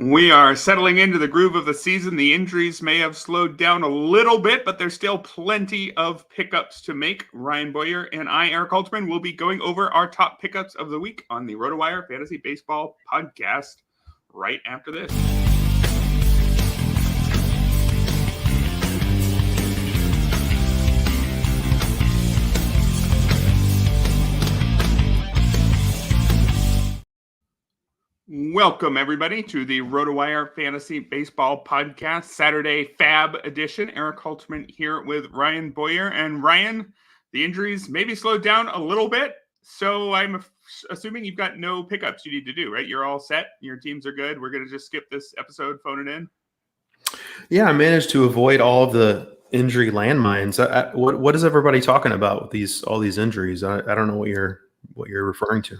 We are settling into the groove of the season. The injuries may have slowed down a little bit, but there's still plenty of pickups to make. Ryan Boyer and I, Erik Halterman, will be going over our top pickups of the week on the RotoWire Fantasy Baseball podcast right after this. Welcome, everybody, to the RotoWire Fantasy Baseball Podcast, Saturday FAAB edition. Erik Halterman here with Ryan Boyer. And Ryan, the injuries maybe slowed down a little bit, so I'm assuming you've got no pickups you need to do, right? You're all set? Your teams are good? We're going to just skip this episode, phone it in? Yeah, I managed to avoid all of the injury landmines. What is everybody talking about with all these injuries? I don't know what you're referring to.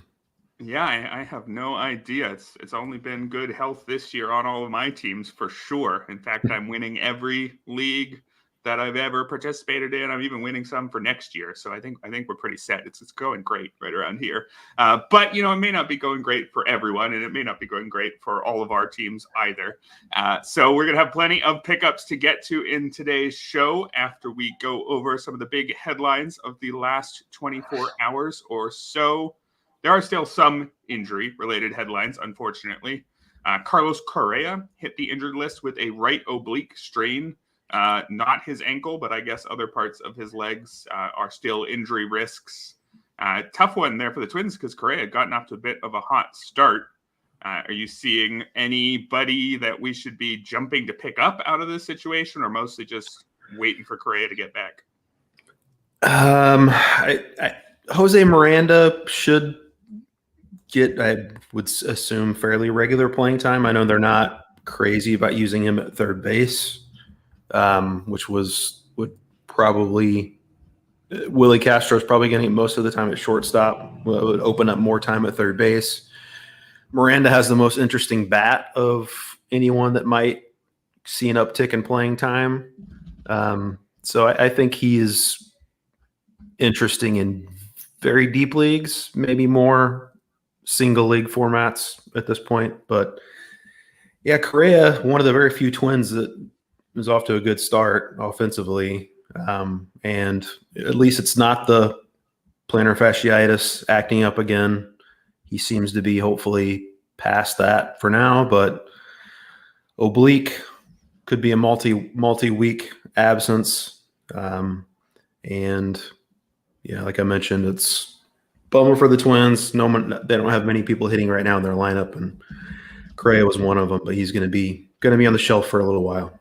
Yeah, I have no idea. It's only been good health this year on all of my teams for sure. In fact, I'm winning every league that I've ever participated in. I'm even winning some for next year. So I think we're pretty set. It's going great right around here. But it may not be going great for everyone, and it may not be going great for all of our teams either. So we're gonna have plenty of pickups to get to in today's show after we go over some of the big headlines of the last 24 hours or so. There are still some injury-related headlines, unfortunately. Carlos Correa hit the injured list with a right oblique strain. Not his ankle, but I guess other parts of his legs are still injury risks. Tough one there for the Twins because Correa had gotten off to a bit of a hot start. Are you seeing anybody that we should be jumping to pick up out of this situation, or mostly just waiting for Correa to get back? Jose Miranda should get, I would assume, fairly regular playing time. I know they're not crazy about using him at third base, which would probably Willie Castro's probably getting most of the time at shortstop. Well, it would open up more time at third base. Miranda has the most interesting bat of anyone that might see an uptick in playing time. So I think he's interesting in very deep leagues, maybe more single league formats at this point. But yeah, Correa, one of the very few Twins that is off to a good start offensively. And at least it's not the plantar fasciitis acting up again. He seems to be hopefully past that for now, but oblique could be a multi-week absence. And yeah, like I mentioned, it's bummer for the Twins. They don't have many people hitting right now in their lineup, and Correa was one of them, but he's going to be on the shelf for a little while.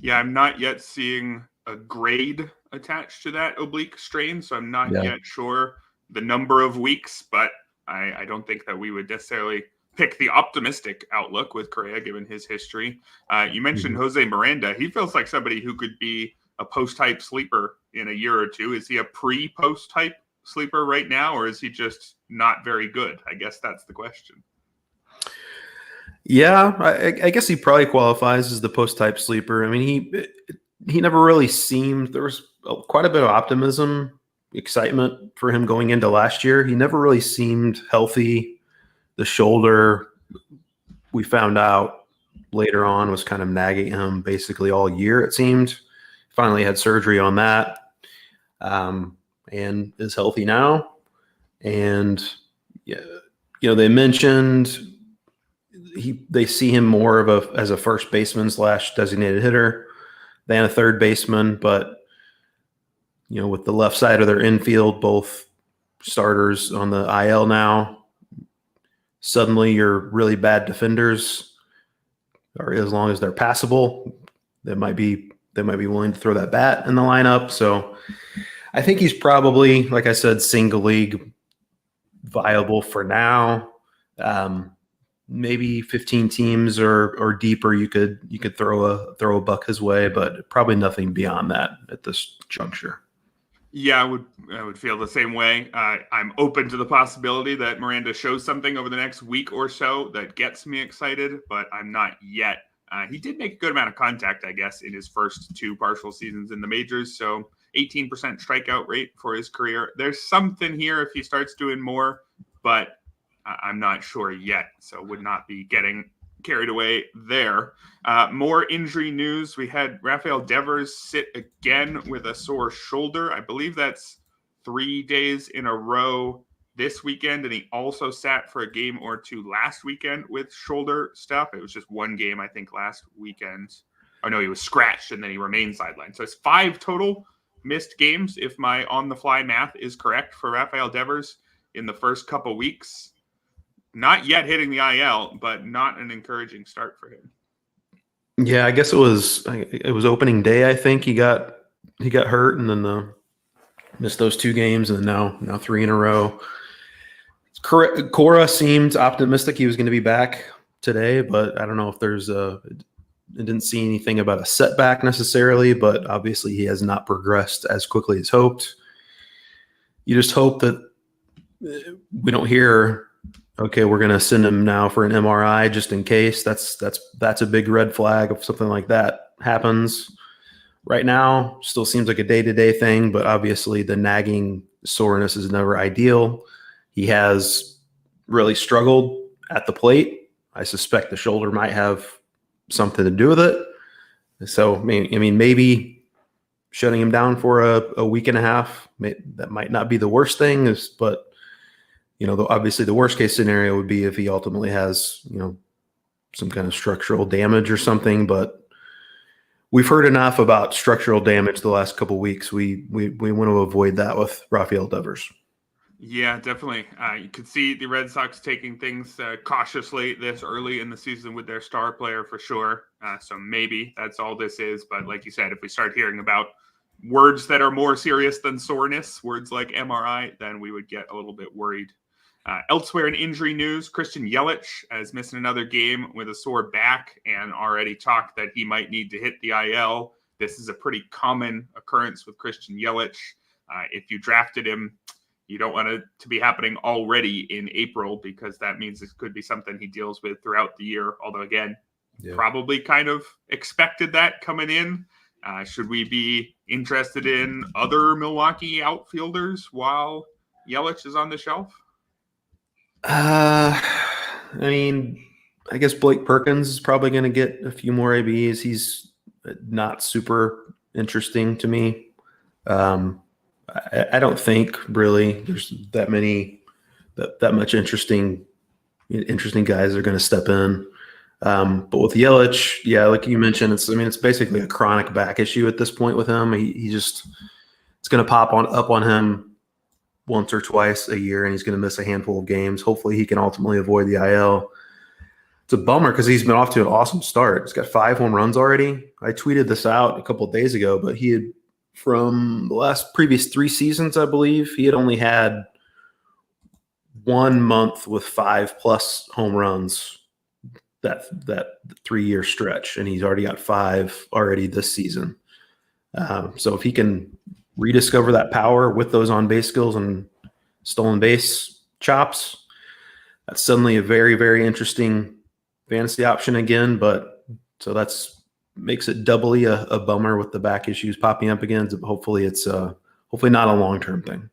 Yeah, I'm not yet seeing a grade attached to that oblique strain, so I'm not yet sure the number of weeks, but I don't think that we would necessarily pick the optimistic outlook with Correa given his history. You mentioned Jose Miranda. He feels like somebody who could be a post-type sleeper in a year or two. Is he a pre-post-type sleeper right now, or is he just not very good? I guess that's the question. Yeah, I guess he probably qualifies as the post-type sleeper. I mean, he never really seemed – there was quite a bit of optimism, excitement for him going into last year. He never really seemed healthy. The shoulder, we found out later on, was kind of nagging him basically all year, it seemed. Finally had surgery on that. And is healthy now. And they mentioned they see him more as a first baseman / designated hitter than a third baseman. But with the left side of their infield, both starters on the IL now, suddenly your really bad defenders, or as long as they're passable, they might be willing to throw that bat in the lineup. So I think he's probably, like I said, single league viable for now. Maybe 15 teams or deeper, you could throw a buck his way, but probably nothing beyond that at this juncture. Yeah, I would feel the same way. I'm open to the possibility that Miranda shows something over the next week or so that gets me excited, but I'm not yet. He did make a good amount of contact, I guess, in his first two partial seasons in the majors. So 18% strikeout rate for his career. There's something here if he starts doing more, but I'm not sure yet. So would not be getting carried away there. More injury news. We had Rafael Devers sit again with a sore shoulder. I believe that's 3 days in a row this weekend, and he also sat for a game or two last weekend with shoulder stuff. It was just one game, I think, last weekend. Oh, no, he was scratched, and then he remained sidelined. So it's 5 total missed games, if my on-the-fly math is correct, for Rafael Devers in the first couple weeks. Not yet hitting the IL, but not an encouraging start for him. Yeah, I guess it was opening day. I think he got hurt, and then missed those 2 games, and now 3 in a row. Cora seemed optimistic he was going to be back today, but I don't know if there's I didn't see anything about a setback necessarily, but obviously he has not progressed as quickly as hoped. You just hope that we don't hear, okay, we're going to send him now for an MRI just in case. That's a big red flag if something like that happens. Right now, still seems like a day-to-day thing, but obviously the nagging soreness is never ideal. He has really struggled at the plate. I suspect the shoulder might have something to do with it. So, I mean, maybe shutting him down for a week and a half, that might not be the worst thing, but obviously the worst case scenario would be if he ultimately has, some kind of structural damage or something. But we've heard enough about structural damage the last couple of weeks. We want to avoid that with Rafael Devers. Yeah, definitely. You could see the Red Sox taking things cautiously this early in the season with their star player for sure. So maybe that's all this is. But like you said, if we start hearing about words that are more serious than soreness, words like MRI, then we would get a little bit worried. Elsewhere in injury news, Christian Yelich is missing another game with a sore back and already talked that he might need to hit the IL. This is a pretty common occurrence with Christian Yelich. If you drafted him, you don't want it to be happening already in April, because that means it could be something he deals with throughout the year. Although, again, probably kind of expected that coming in. Should we be interested in other Milwaukee outfielders while Yelich is on the shelf? I mean, I guess Blake Perkins is probably going to get a few more ABs. He's not super interesting to me. I don't think really there's that much interesting guys that are going to step in. But with Yelich, yeah, like you mentioned, it's basically a chronic back issue at this point with him. It's going to pop up on him once or twice a year, and he's going to miss a handful of games. Hopefully he can ultimately avoid the IL. It's a bummer because he's been off to an awesome start. He's got 5 home runs already. I tweeted this out a couple of days ago, but he had, from the previous 3 seasons, I believe, he had only had 1 month with 5+ home runs that 3-year stretch, and he's already got 5 already this season. So if he can rediscover that power with those on-base skills and stolen base chops, that's suddenly a very, very interesting fantasy option again. But so that's makes it doubly a bummer with the back issues popping up again. Hopefully it's hopefully not a long-term thing.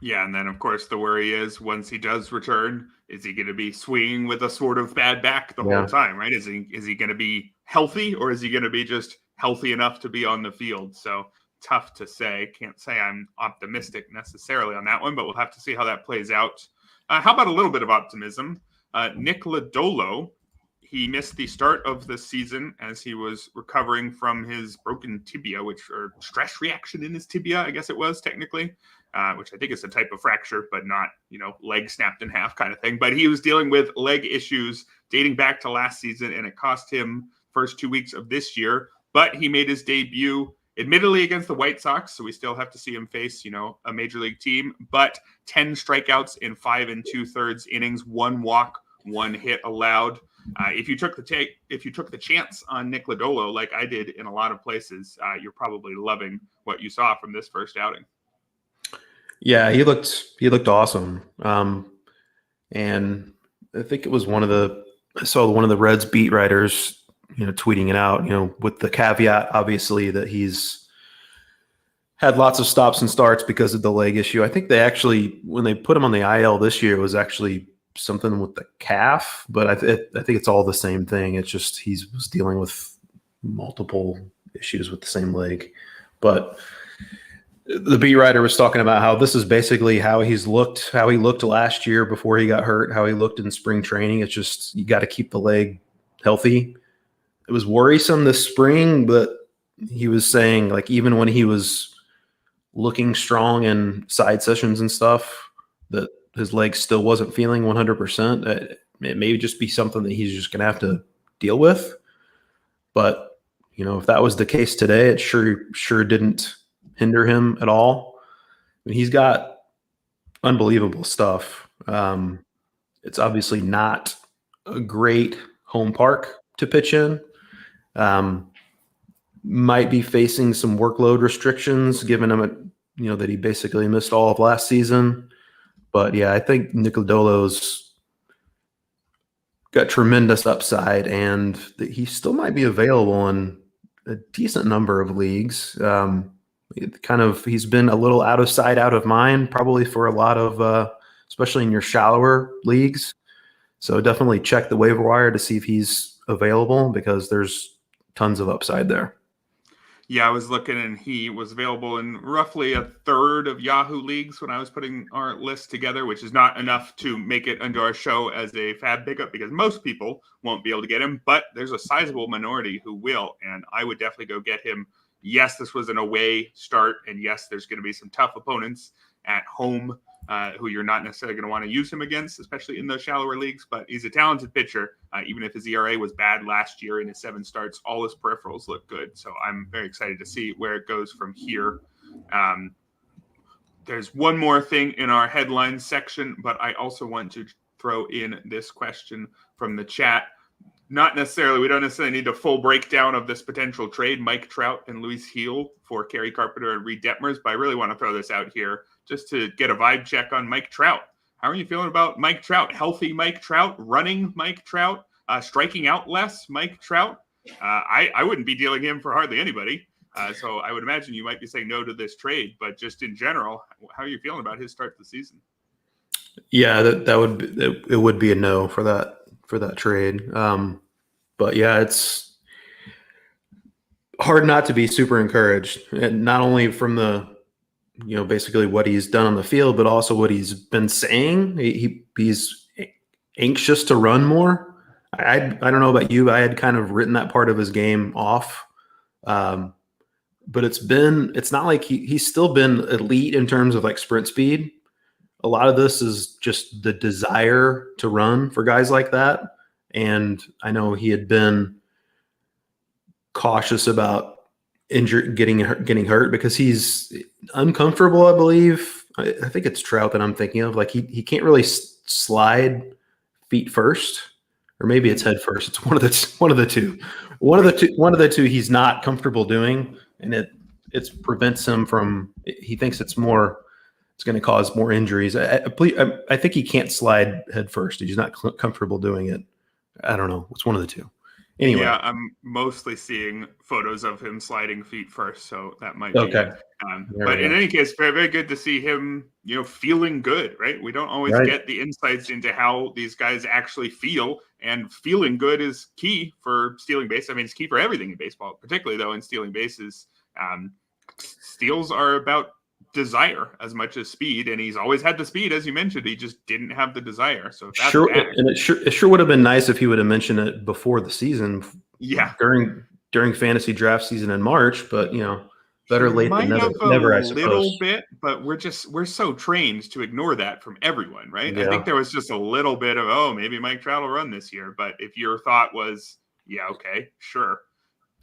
Yeah, and then of course the worry is, once he does return, is he going to be swinging with a sort of bad back the whole time, right? Is he going to be healthy, or is he going to be just healthy enough to be on the field? So tough to say. Can't say I'm optimistic necessarily on that one, but we'll have to see how that plays out. How about a little bit of optimism? Nick Lodolo, he missed the start of the season as he was recovering from his broken tibia, or stress reaction in his tibia, I guess it was technically, which I think is a type of fracture, but not, leg snapped in half kind of thing. But he was dealing with leg issues dating back to last season, and it cost him first 2 weeks of this year. But he made his debut, admittedly against the White Sox, so we still have to see him face, a major league team, but 10 strikeouts in 5 2/3 innings, 1 walk, 1 hit allowed. If you took the chance on Nick Lodolo, like I did in a lot of places, you're probably loving what you saw from this first outing. Yeah, he looked awesome. And I think it was I saw one of the Reds beat writers, tweeting it out, with the caveat, obviously, that he's had lots of stops and starts because of the leg issue. I think they actually, when they put him on the IL this year, it was actually something with the calf, but I think it's all the same thing. It's just he was dealing with multiple issues with the same leg. But the beat writer was talking about how this is basically how he looked last year before he got hurt, how he looked in spring training. It's just you got to keep the leg healthy. It was worrisome this spring, but he was saying like even when he was looking strong in side sessions and stuff, that his leg still wasn't feeling 100%. It may just be something that he's just going to have to deal with. But, if that was the case today, it sure didn't hinder him at all. I mean, he's got unbelievable stuff. It's obviously not a great home park to pitch in. Might be facing some workload restrictions, given him that he basically missed all of last season. But yeah, I think Nicodolo's got tremendous upside, and he still might be available in a decent number of leagues. He's been a little out of sight, out of mind, probably for a lot of, especially in your shallower leagues. So definitely check the waiver wire to see if he's available, because there's tons of upside there. Yeah, I was looking, and he was available in roughly a third of Yahoo leagues when I was putting our list together, which is not enough to make it under our show as a FAAB pickup, because most people won't be able to get him, but there's a sizable minority who will, and I would definitely go get him. Yes, this was an away start, and yes, there's going to be some tough opponents at home who you're not necessarily going to want to use him against, especially in those shallower leagues, but he's a talented pitcher. Even if his ERA was bad last year in his 7 starts, all his peripherals look good. So I'm very excited to see where it goes from here. There's one more thing in our headlines section, but I also want to throw in this question from the chat. We don't necessarily need a full breakdown of this potential trade, Mike Trout and Luis Heel for Kerry Carpenter and Reed Detmers, but I really want to throw this out here just to get a vibe check on Mike Trout. How are you feeling about Mike Trout? Healthy Mike Trout, running Mike Trout, striking out less Mike Trout? I wouldn't be dealing him for hardly anybody. So I would imagine you might be saying no to this trade, but just in general, how are you feeling about his start to the season? Yeah, it would be a no for that trade. But yeah, it's hard not to be super encouraged, and not only from the basically what he's done on the field, but also what he's been saying. He's anxious to run more. I don't know about you, I had kind of written that part of his game off. But it's not like he's still been elite in terms of like sprint speed. A lot of this is just the desire to run for guys like that. And I know he had been cautious about getting hurt because he's uncomfortable, I believe. I think it's Trout that I'm thinking of. Like he can't really slide feet first, or maybe it's head first. It's one of the two. One of the two he's not comfortable doing, and it prevents him from. He thinks it's going to cause more injuries. I think he can't slide head first. He's not comfortable doing it. I don't know. It's one of the two. Anyway. Yeah, I'm mostly seeing photos of him sliding feet first, so that might be okay. But in any case, very, very good to see him, feeling good, right? We don't always get the insights into how these guys actually feel, and feeling good is key for stealing bases. I mean, it's key for everything in baseball, particularly though in stealing bases. Steals are about desire as much as speed, and he's always had the speed, as you mentioned. He just didn't have the desire. So if that's it sure would have been nice if he would have mentioned it before the season. Yeah, during fantasy draft season in March, but better late than never. I suppose a little bit, but we're so trained to ignore that from everyone, right? Yeah. I think there was just a little bit of maybe Mike Trout will run this year, but if your thought was okay, sure,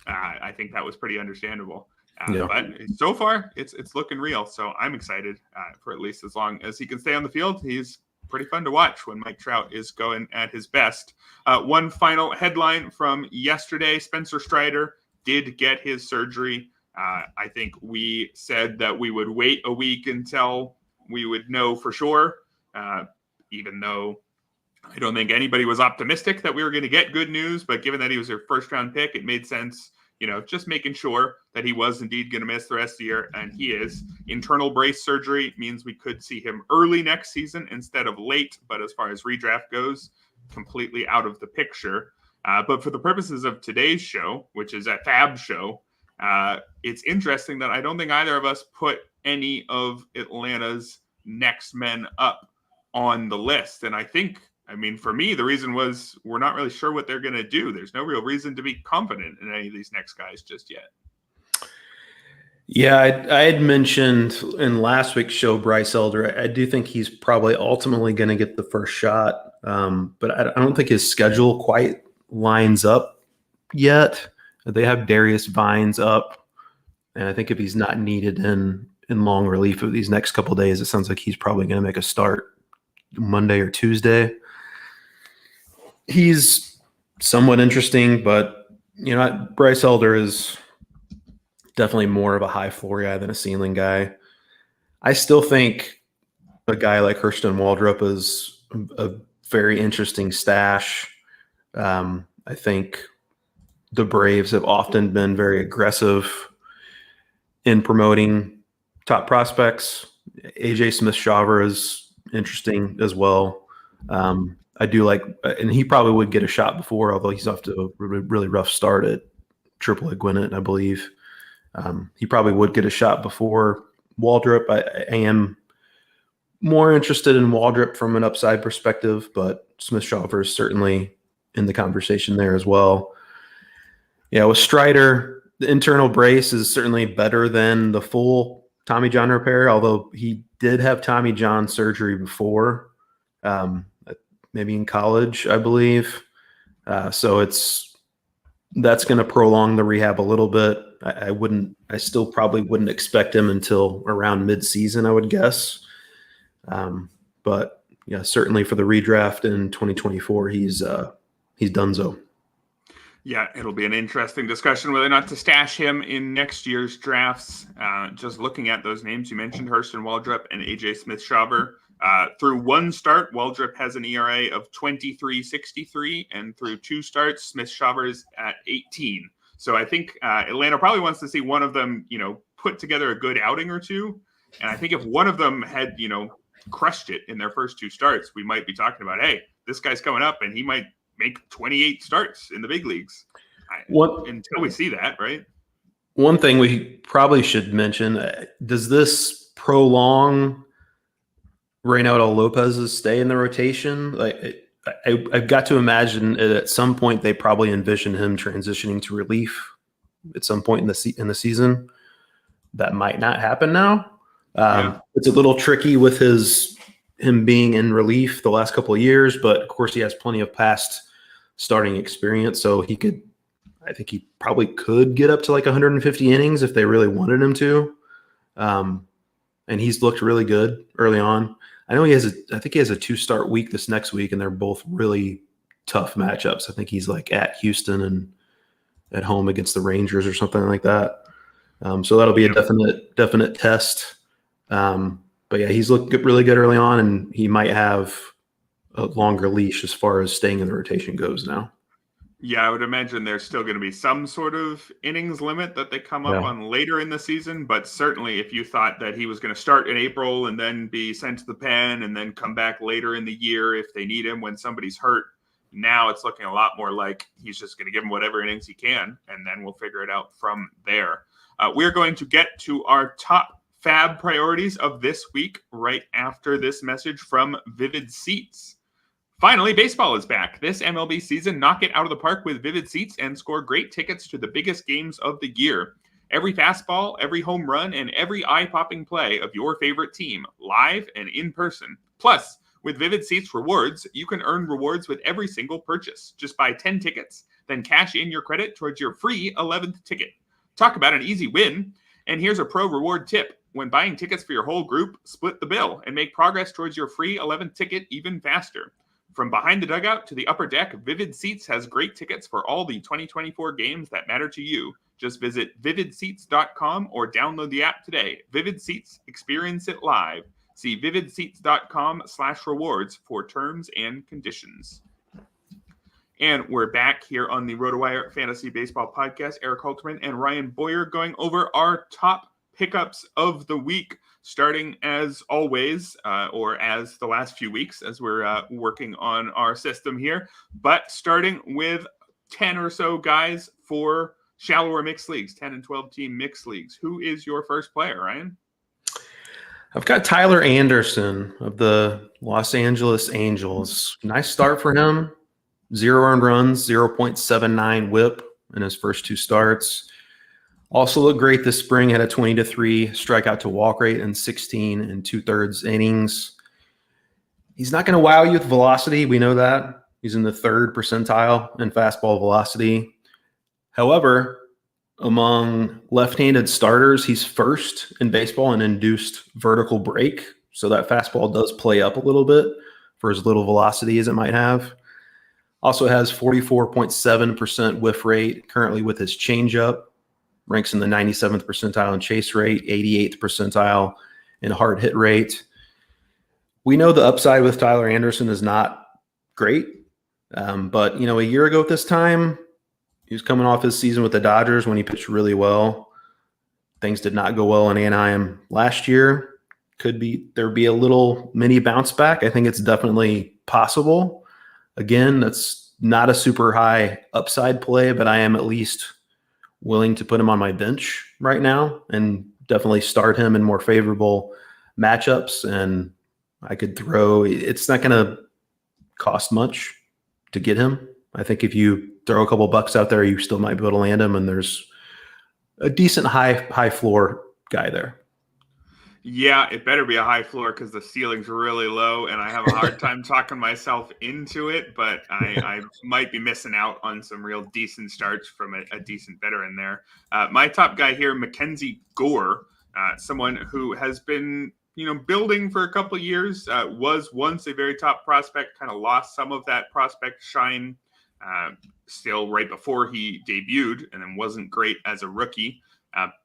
I think that was pretty understandable. But so far, it's looking real. So I'm excited for at least as long as he can stay on the field. He's pretty fun to watch when Mike Trout is going at his best. One final headline from yesterday: Spencer Strider did get his surgery. I think we said that we would wait a week until we would know for sure, even though I don't think anybody was optimistic that we were going to get good news. But given that he was their first-round pick, it made sense just making sure that he was indeed going to miss the rest of the year, and he is. Internal brace surgery means we could see him early next season instead of late, but as far as redraft goes, completely out of the picture. But for the purposes of today's show, which is a FAAB show, it's interesting that I don't think either of us put any of Atlanta's next men up on the list. And for me, the reason was we're not really sure what they're going to do. There's no real reason to be confident in any of these next guys just yet. Yeah, I had mentioned in last week's show Bryce Elder. I do think he's probably ultimately going to get the first shot, but I don't think his schedule quite lines up yet. They have Darius Vines up, and I think if he's not needed in long relief of these next couple of days, it sounds like he's probably going to make a start Monday or Tuesday. He's somewhat interesting, but Bryce Elder is definitely more of a high floor guy than a ceiling guy. I still think a guy like Hurston Waldrop is a very interesting stash. I think the Braves have often been very aggressive in promoting top prospects. AJ Smith-Shawver is interesting as well. I do like, and he probably would get a shot before, although he's off to a really rough start at AAA Gwinnett, I believe. He probably would get a shot before Waldrop. I am more interested in Waldrop from an upside perspective, but Smith-Shawver is certainly in the conversation there as well. Yeah, with Strider, the internal brace is certainly better than the full Tommy John repair, although he did have Tommy John surgery before, maybe in college, I believe. So that's going to prolong the rehab a little bit. I still probably wouldn't expect him until around mid-season, I would guess. But yeah, certainly for the redraft in 2024, he's donezo. Yeah, it'll be an interesting discussion whether or not to stash him in next year's drafts. Just looking at those names, you mentioned Hurston Waldrop and AJ Smith-Shawver. Through one start, Waldrop has an ERA of 23.63, and through two starts, Smith-Shawver is at 18. So I think Atlanta probably wants to see one of them, put together a good outing or two. And I think if one of them had, crushed it in their first two starts, we might be talking about, hey, this guy's coming up and he might make 28 starts in the big leagues. Until we see that, right? One thing we probably should mention, does this prolong Reynaldo Lopez's stay in the rotation? I've got to imagine at some point they probably envision him transitioning to relief at some point in the season. That might not happen now. It's a little tricky with him being in relief the last couple of years, but of course he has plenty of past starting experience, so I think he probably could get up to like 150 innings if they really wanted him to. And he's looked really good early on. I know I think he has a 2-start week this next week, and they're both really tough matchups. I think he's like at Houston and at home against the Rangers or something like that. So that'll be a definite test. But yeah, he's looked really good early on, and he might have a longer leash as far as staying in the rotation goes now. Yeah, I would imagine there's still going to be some sort of innings limit that they come up on later in the season. But certainly if you thought that he was going to start in April and then be sent to the pen and then come back later in the year if they need him when somebody's hurt, now it's looking a lot more like he's just going to give him whatever innings he can, and then we'll figure it out from there. We're going to get to our top FAAB priorities of this week right after this message from Vivid Seats. Finally, baseball is back. This MLB season, knock it out of the park with Vivid Seats and score great tickets to the biggest games of the year. Every fastball, every home run, and every eye-popping play of your favorite team, live and in person. Plus, with Vivid Seats rewards, you can earn rewards with every single purchase. Just buy 10 tickets, then cash in your credit towards your free 11th ticket. Talk about an easy win. And here's a pro reward tip. When buying tickets for your whole group, split the bill and make progress towards your free 11th ticket even faster. From behind the dugout to the upper deck, Vivid Seats has great tickets for all the 2024 games that matter to you. Just visit vividseats.com or download the app today. Vivid Seats, experience it live. See vividseats.com/rewards for terms and conditions. And we're back here on the RotoWire Fantasy Baseball Podcast. Erik Halterman and Ryan Boyer going over our top pickups of the week, starting as always, or as the last few weeks as we're working on our system here, but starting with 10 or so guys for shallower mixed leagues, 10 and 12 team mixed leagues. Who is your first player, Ryan? I've got Tyler Anderson of the Los Angeles Angels. Nice start for him. 0 earned runs, 0.79 whip in his first 2 starts. Also looked great this spring, had a 20-3 strikeout to walk rate in 16 and 2/3 innings. He's not going to wow you with velocity. We know that. He's in the 3rd percentile in fastball velocity. However, among left-handed starters, he's first in baseball in induced vertical break. So that fastball does play up a little bit for as little velocity as it might have. Also has 44.7% whiff rate currently with his changeup. Ranks in the 97th percentile in chase rate, 88th percentile in hard hit rate. We know the upside with Tyler Anderson is not great. But, a year ago at this time, he was coming off his season with the Dodgers when he pitched really well. Things did not go well in Anaheim last year. There'd be a little mini bounce back. I think it's definitely possible. Again, that's not a super high upside play, but I am at least willing to put him on my bench right now and definitely start him in more favorable matchups. And I could it's not going to cost much to get him. I think if you throw a couple bucks out there, you still might be able to land him, and there's a decent high floor guy there. Yeah, it better be a high floor because the ceiling's really low, and I have a hard time talking myself into it, but I might be missing out on some real decent starts from a decent veteran there. My top guy here, Mackenzie Gore, someone who has been building for a couple of years, was once a very top prospect, kind of lost some of that prospect shine still right before he debuted, and then wasn't great as a rookie.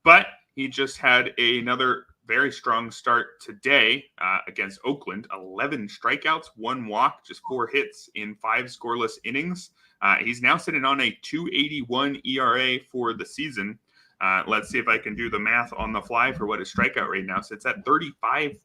But he just had another very strong start today against Oakland. 11 strikeouts, 1 walk, just 4 hits in 5 scoreless innings. He's now sitting on a 2.81 ERA for the season. Let's see if I can do the math on the fly for what his strikeout rate now sits at. 35%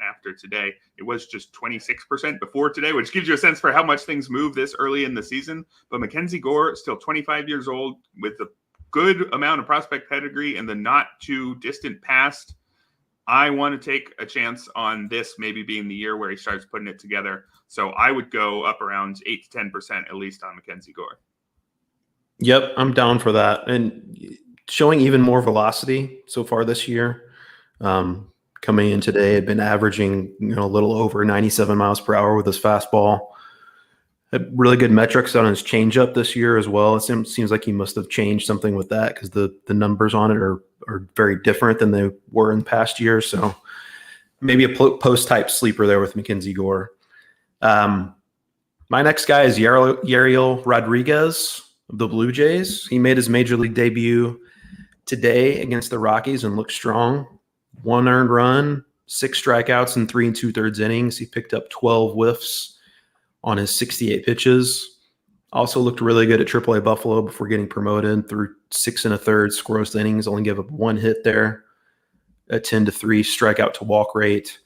after today. It was just 26% before today, which gives you a sense for how much things move this early in the season. But Mackenzie Gore, still 25 years old, with a good amount of prospect pedigree in the not too distant past. I want to take a chance on this maybe being the year where he starts putting it together. So I would go up around 8 to 10% at least on Mackenzie Gore. Yep, I'm down for that. And showing even more velocity so far this year. Coming in today, had been averaging a little over 97 miles per hour with his fastball. Had really good metrics on his changeup this year as well. It seems like he must have changed something with that because the numbers on it are very different than they were in past years. So maybe a post-type sleeper there with Mackenzie Gore. My next guy is Yariel Rodriguez of the Blue Jays. He made his major league debut today against the Rockies and looked strong. 1 earned run, 6 strikeouts in 3 2/3 innings. He picked up 12 whiffs on his 68 pitches. Also looked really good at AAA Buffalo before getting promoted through 6 1/3 scoreless innings. Only gave up 1 hit there. A 10-3 strikeout to walk rate.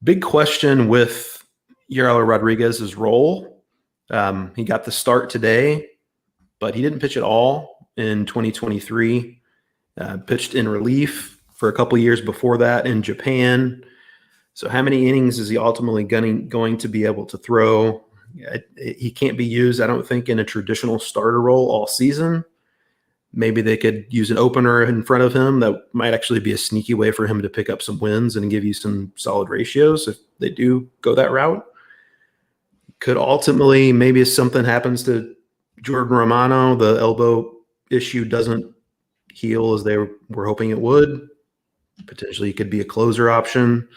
Big question with Yariel Rodriguez's role. He got the start today, but he didn't pitch at all in 2023. Pitched in relief for a couple years before that in Japan. So how many innings is he ultimately going to be able to throw? He can't be used, I don't think, in a traditional starter role all season. Maybe they could use an opener in front of him. That might actually be a sneaky way for him to pick up some wins and give you some solid ratios if they do go that route. Could ultimately, maybe if something happens to Jordan Romano, the elbow issue doesn't heal as they were hoping it would. Potentially, he could be a closer option.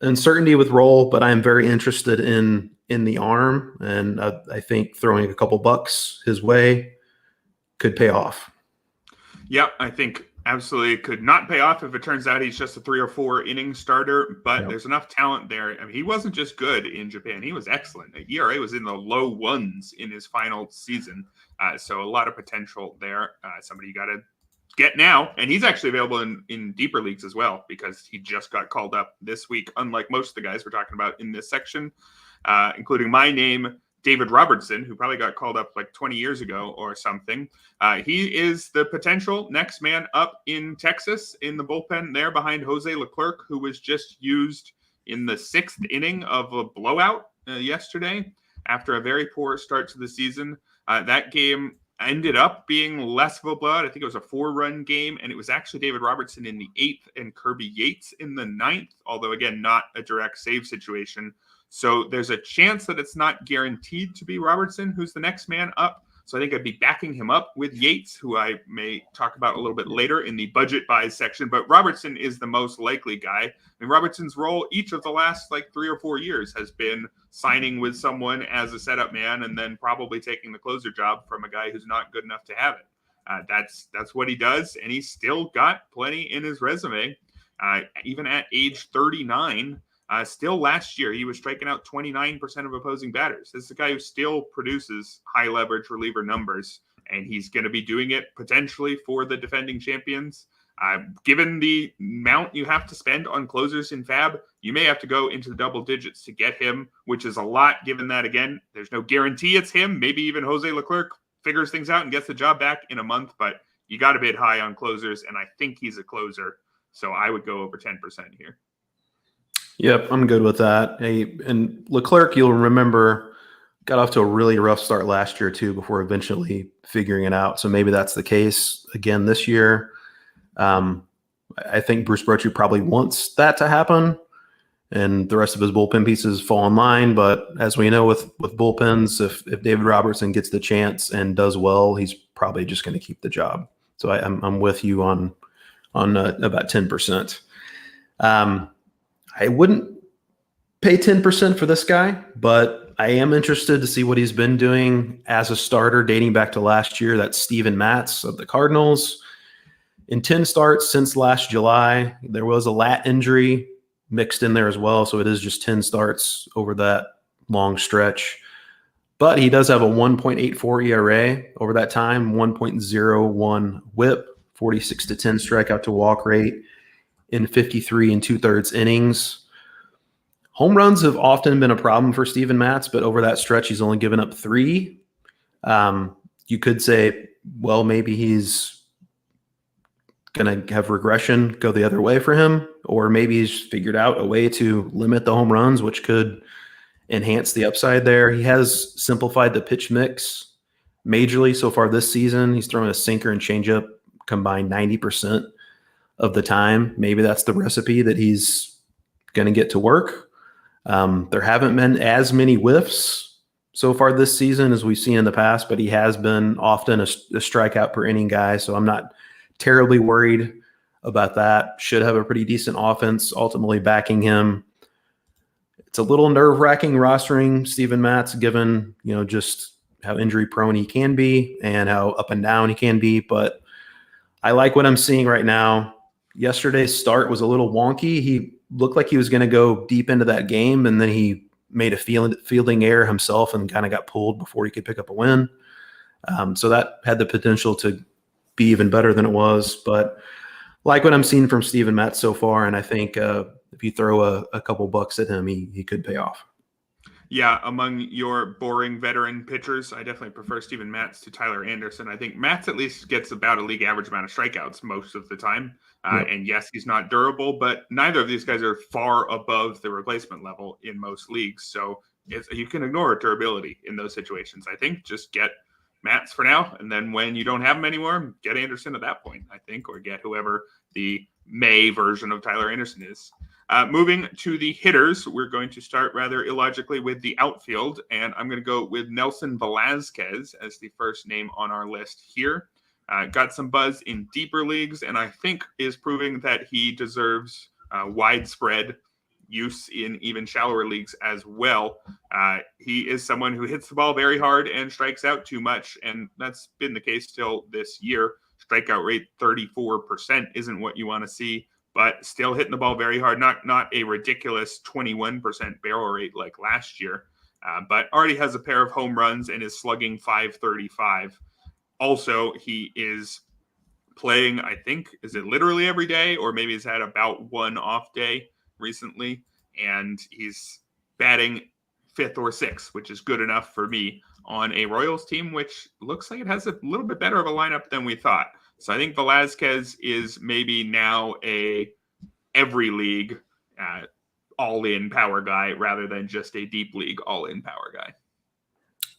Uncertainty with role, but I'm very interested in the arm, and I think throwing a couple bucks his way could pay off. Yeah, I think Absolutely could not pay off if it turns out he's just a 3 or 4 inning starter, but Yep. there's enough talent there. I mean, he wasn't just good in Japan, he was excellent. The ERA was in the low ones in his final season. So a lot of potential there. Somebody you got to get now. And he's actually available in deeper leagues as well, because he just got called up this week, unlike most of the guys we're talking about in this section, including my name, David Robertson, who probably got called up like 20 years ago or something. He is the potential next man up in Texas in the bullpen there behind Jose Leclerc, who was just used in the 6th inning of a blowout yesterday after a very poor start to the season. That game ended up being less of a blowout. I think it was a 4-run game, and it was actually David Robertson in the 8th and Kirby Yates in the 9th, although, again, not a direct save situation. So there's a chance that it's not guaranteed to be Robertson who's the next man up. So I think I'd be backing him up with Yates, who I may talk about a little bit later in the budget buys section. But Robertson is the most likely guy. I mean, Robertson's role each of the last like 3 or 4 years has been signing with someone as a setup man and then probably taking the closer job from a guy who's not good enough to have it. That's what he does, and he's still got plenty in his resume. Even at age 39, still last year, he was striking out 29% of opposing batters. This is a guy who still produces high leverage reliever numbers, and he's going to be doing it potentially for the defending champions. Given the amount you have to spend on closers in FAAB, you may have to go into the double digits to get him, which is a lot given that, again, there's no guarantee it's him. Maybe even Jose Leclerc figures things out and gets the job back in a month, but you got to bid high on closers, and I think he's a closer. So I would go over 10% here. Yep, I'm good with that. Hey, and Leclerc, you'll remember, got off to a really rough start last year too before eventually figuring it out. So maybe that's the case again this year. I think Bruce Bochy probably wants that to happen and the rest of his bullpen pieces fall in line. But as we know with bullpens, if David Robertson gets the chance and does well, he's probably just going to keep the job. So I'm with you on about 10%. I wouldn't pay 10% for this guy, but I am interested to see what he's been doing as a starter dating back to last year. That's Steven Matz of the Cardinals. In 10 starts since last July, there was a lat injury mixed in there as well, so it is just 10 starts over that long stretch. But he does have a 1.84 ERA over that time, 1.01 WHIP, 46 to 10 strikeout to walk rate in 53 2/3 innings. Home runs have often been a problem for Steven Matz, but over that stretch, he's only given up 3. You could say, well, maybe he's going to have regression go the other way for him, or maybe he's figured out a way to limit the home runs, which could enhance the upside there. He has simplified the pitch mix majorly so far this season. He's throwing a sinker and changeup combined 90% of the time. Maybe that's the recipe that he's going to get to work. There haven't been as many whiffs so far this season as we've seen in the past, but he has been often a strikeout per inning guy. So I'm not terribly worried about that. Should have a pretty decent offense ultimately backing him. It's a little nerve-wracking rostering Steven Matz, given, just how injury prone he can be and how up and down he can be. But I like what I'm seeing right now. Yesterday's start was a little wonky. He looked like he was going to go deep into that game, and then he made a fielding error himself and kind of got pulled before he could pick up a win. So that had the potential to be even better than it was. But like what I'm seeing from Steven Matz so far, and I think if you throw a couple bucks at him, he could pay off. Yeah, among your boring veteran pitchers, I definitely prefer Steven Matz to Tyler Anderson. I think Matz at least gets about a league average amount of strikeouts most of the time. Yep. And yes, he's not durable, but neither of these guys are far above the replacement level in most leagues. So you can ignore durability in those situations. I think just get Matz for now, and then when you don't have him anymore, get Anderson at that point, I think, or get whoever the May version of Tyler Anderson is. Moving to the hitters, we're going to start rather illogically with the outfield, and I'm going to go with Nelson Velazquez as the first name on our list here. Got some buzz in deeper leagues, and I think is proving that he deserves widespread use in even shallower leagues as well. He is someone who hits the ball very hard and strikes out too much, and that's been the case still this year. strikeout rate 34% isn't what you want to see, but still hitting the ball very hard. Not a ridiculous 21% barrel rate like last year, but already has a pair of home runs and is slugging .535. Also, he is playing, I think, is it literally every day, or maybe he's had about one off day recently, and he's batting 5th or 6th, which is good enough for me on a Royals team, which looks like it has a little bit better of a lineup than we thought. So I think Velazquez is maybe now a every league all-in power guy rather than just a deep league all-in power guy.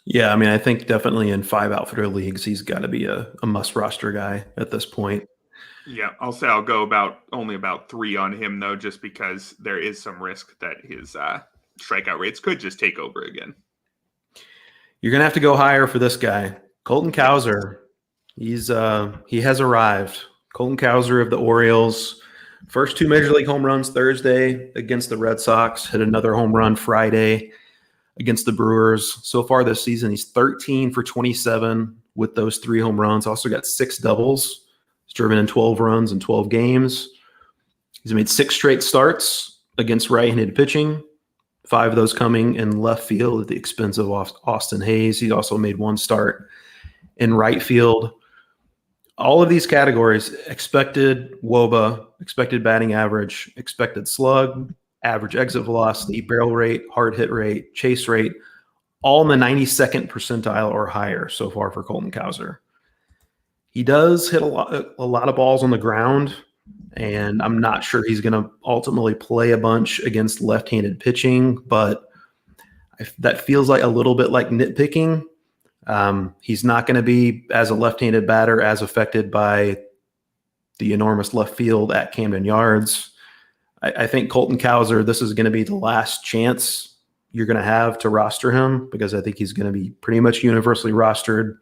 Yeah, I mean, I think definitely in 5 outfielder leagues, he's got to be a must roster guy at this point. Yeah, I'll say I'll go only about 3 on him, though, just because there is some risk that his strikeout rates could just take over again. You're going to have to go higher for this guy. Colton Cowser, he has arrived. Colton Cowser of the Orioles, first 2 Major League home runs Thursday against the Red Sox, hit another home run Friday against the Brewers. So far this season, he's 13 for 27 with those 3 home runs. Also got 6 doubles. He's driven in 12 runs in 12 games. He's made 6 straight starts against right-handed pitching, 5 of those coming in left field at the expense of Austin Hayes. He also made 1 start in right field. All of these categories, expected WOBA, expected batting average, expected slug, average exit velocity, barrel rate, hard hit rate, chase rate, all in the 92nd percentile or higher so far for Colton Cowser. He does hit a lot of balls on the ground, and I'm not sure he's going to ultimately play a bunch against left-handed pitching, but that feels like a little bit like nitpicking. He's not going to be, as a left-handed batter, as affected by the enormous left field at Camden Yards. I think Colton Cowser, this is going to be the last chance you're going to have to roster him, because I think he's going to be pretty much universally rostered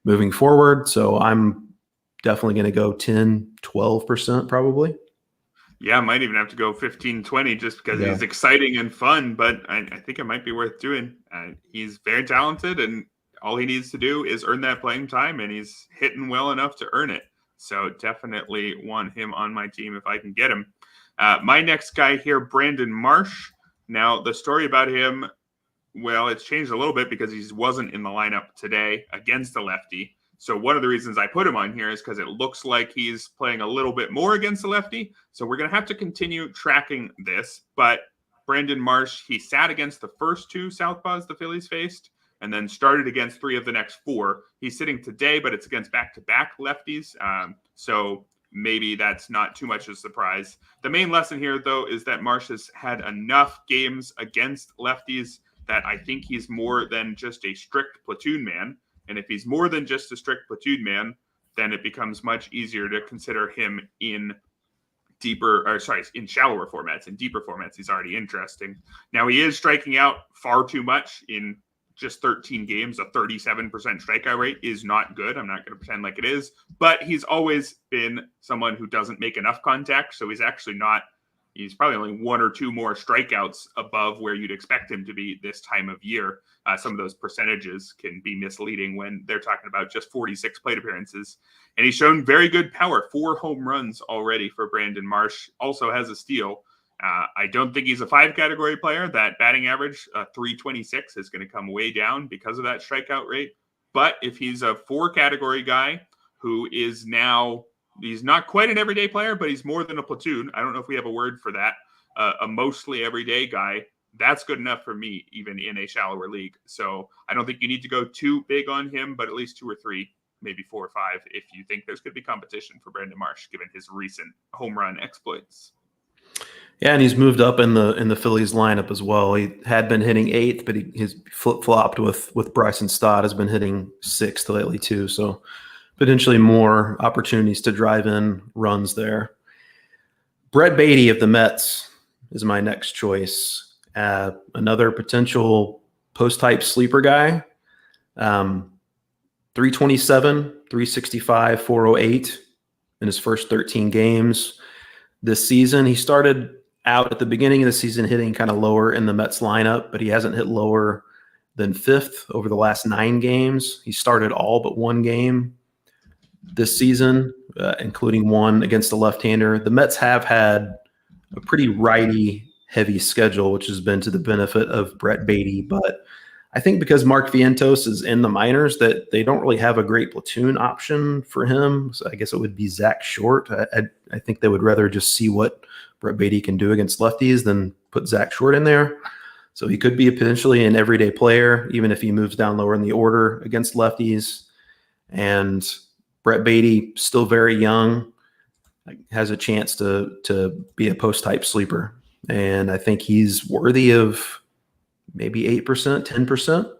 moving forward. So I'm definitely going to go 10, 12% probably. Yeah, I might even have to go 15, 20 just because he's exciting and fun, but I think it might be worth doing. He's very talented, and all he needs to do is earn that playing time, and he's hitting well enough to earn it. So definitely want him on my team if I can get him. My next guy here, Brandon Marsh. Now, the story about him, well, it's changed a little bit because he wasn't in the lineup today against the lefty. So one of the reasons I put him on here is because it looks like he's playing a little bit more against the lefty. So we're going to have to continue tracking this. But Brandon Marsh, he sat against the first 2 Southpaws the Phillies faced, and then started against 3 of the next 4. He's sitting today, but it's against back-to-back lefties. So maybe that's not too much of a surprise. The main lesson here, though, is that Marsh has had enough games against lefties that I think he's more than just a strict platoon man. And if he's more than just a strict platoon man, then it becomes much easier to consider him in shallower formats. In deeper formats, he's already interesting. Now, he is striking out far too much in just 13 games. A 37% strikeout rate is not good. I'm not going to pretend like it is, but he's always been someone who doesn't make enough contact. So he's actually not, he's probably only 1 or 2 more strikeouts above where you'd expect him to be this time of year. Some of those percentages can be misleading when they're talking about just 46 plate appearances. And he's shown very good power, 4 home runs already for Brandon Marsh. Also has a steal. I don't think he's a 5 category player. That batting average, 326, is going to come way down because of that strikeout rate. But if he's a 4 category guy who is now, he's not quite an everyday player, but he's more than a platoon. I don't know if we have a word for that. A mostly everyday guy, that's good enough for me, even in a shallower league. So I don't think you need to go too big on him, but at least 2 or 3, maybe 4 or 5, if you think there's going to be competition for Brandon Marsh, given his recent home run exploits. Yeah, and he's moved up in the Phillies lineup as well. He had been hitting 8th, but he's flip-flopped with Bryson Stott, has been hitting 6th lately too. So potentially more opportunities to drive in runs there. Brett Beatty of the Mets is my next choice. Another potential post-type sleeper guy. 327, 365, 408 in his first 13 games this season. He started out at the beginning of the season hitting kind of lower in the Mets lineup, but he hasn't hit lower than 5th over the last 9 games. He started all but 1 game this season, including one against the left-hander. The Mets have had a pretty righty-heavy schedule, which has been to the benefit of Brett Beatty. But I think because Mark Vientos is in the minors, that they don't really have a great platoon option for him. So I guess it would be Zach Short. I think they would rather just see what Brett Beatty can do against lefties than put Zach Short in there. So he could be potentially an everyday player, even if he moves down lower in the order against lefties. And Brett Beatty, still very young, has a chance to be a post-type sleeper. And I think he's worthy of maybe 8%, 10%.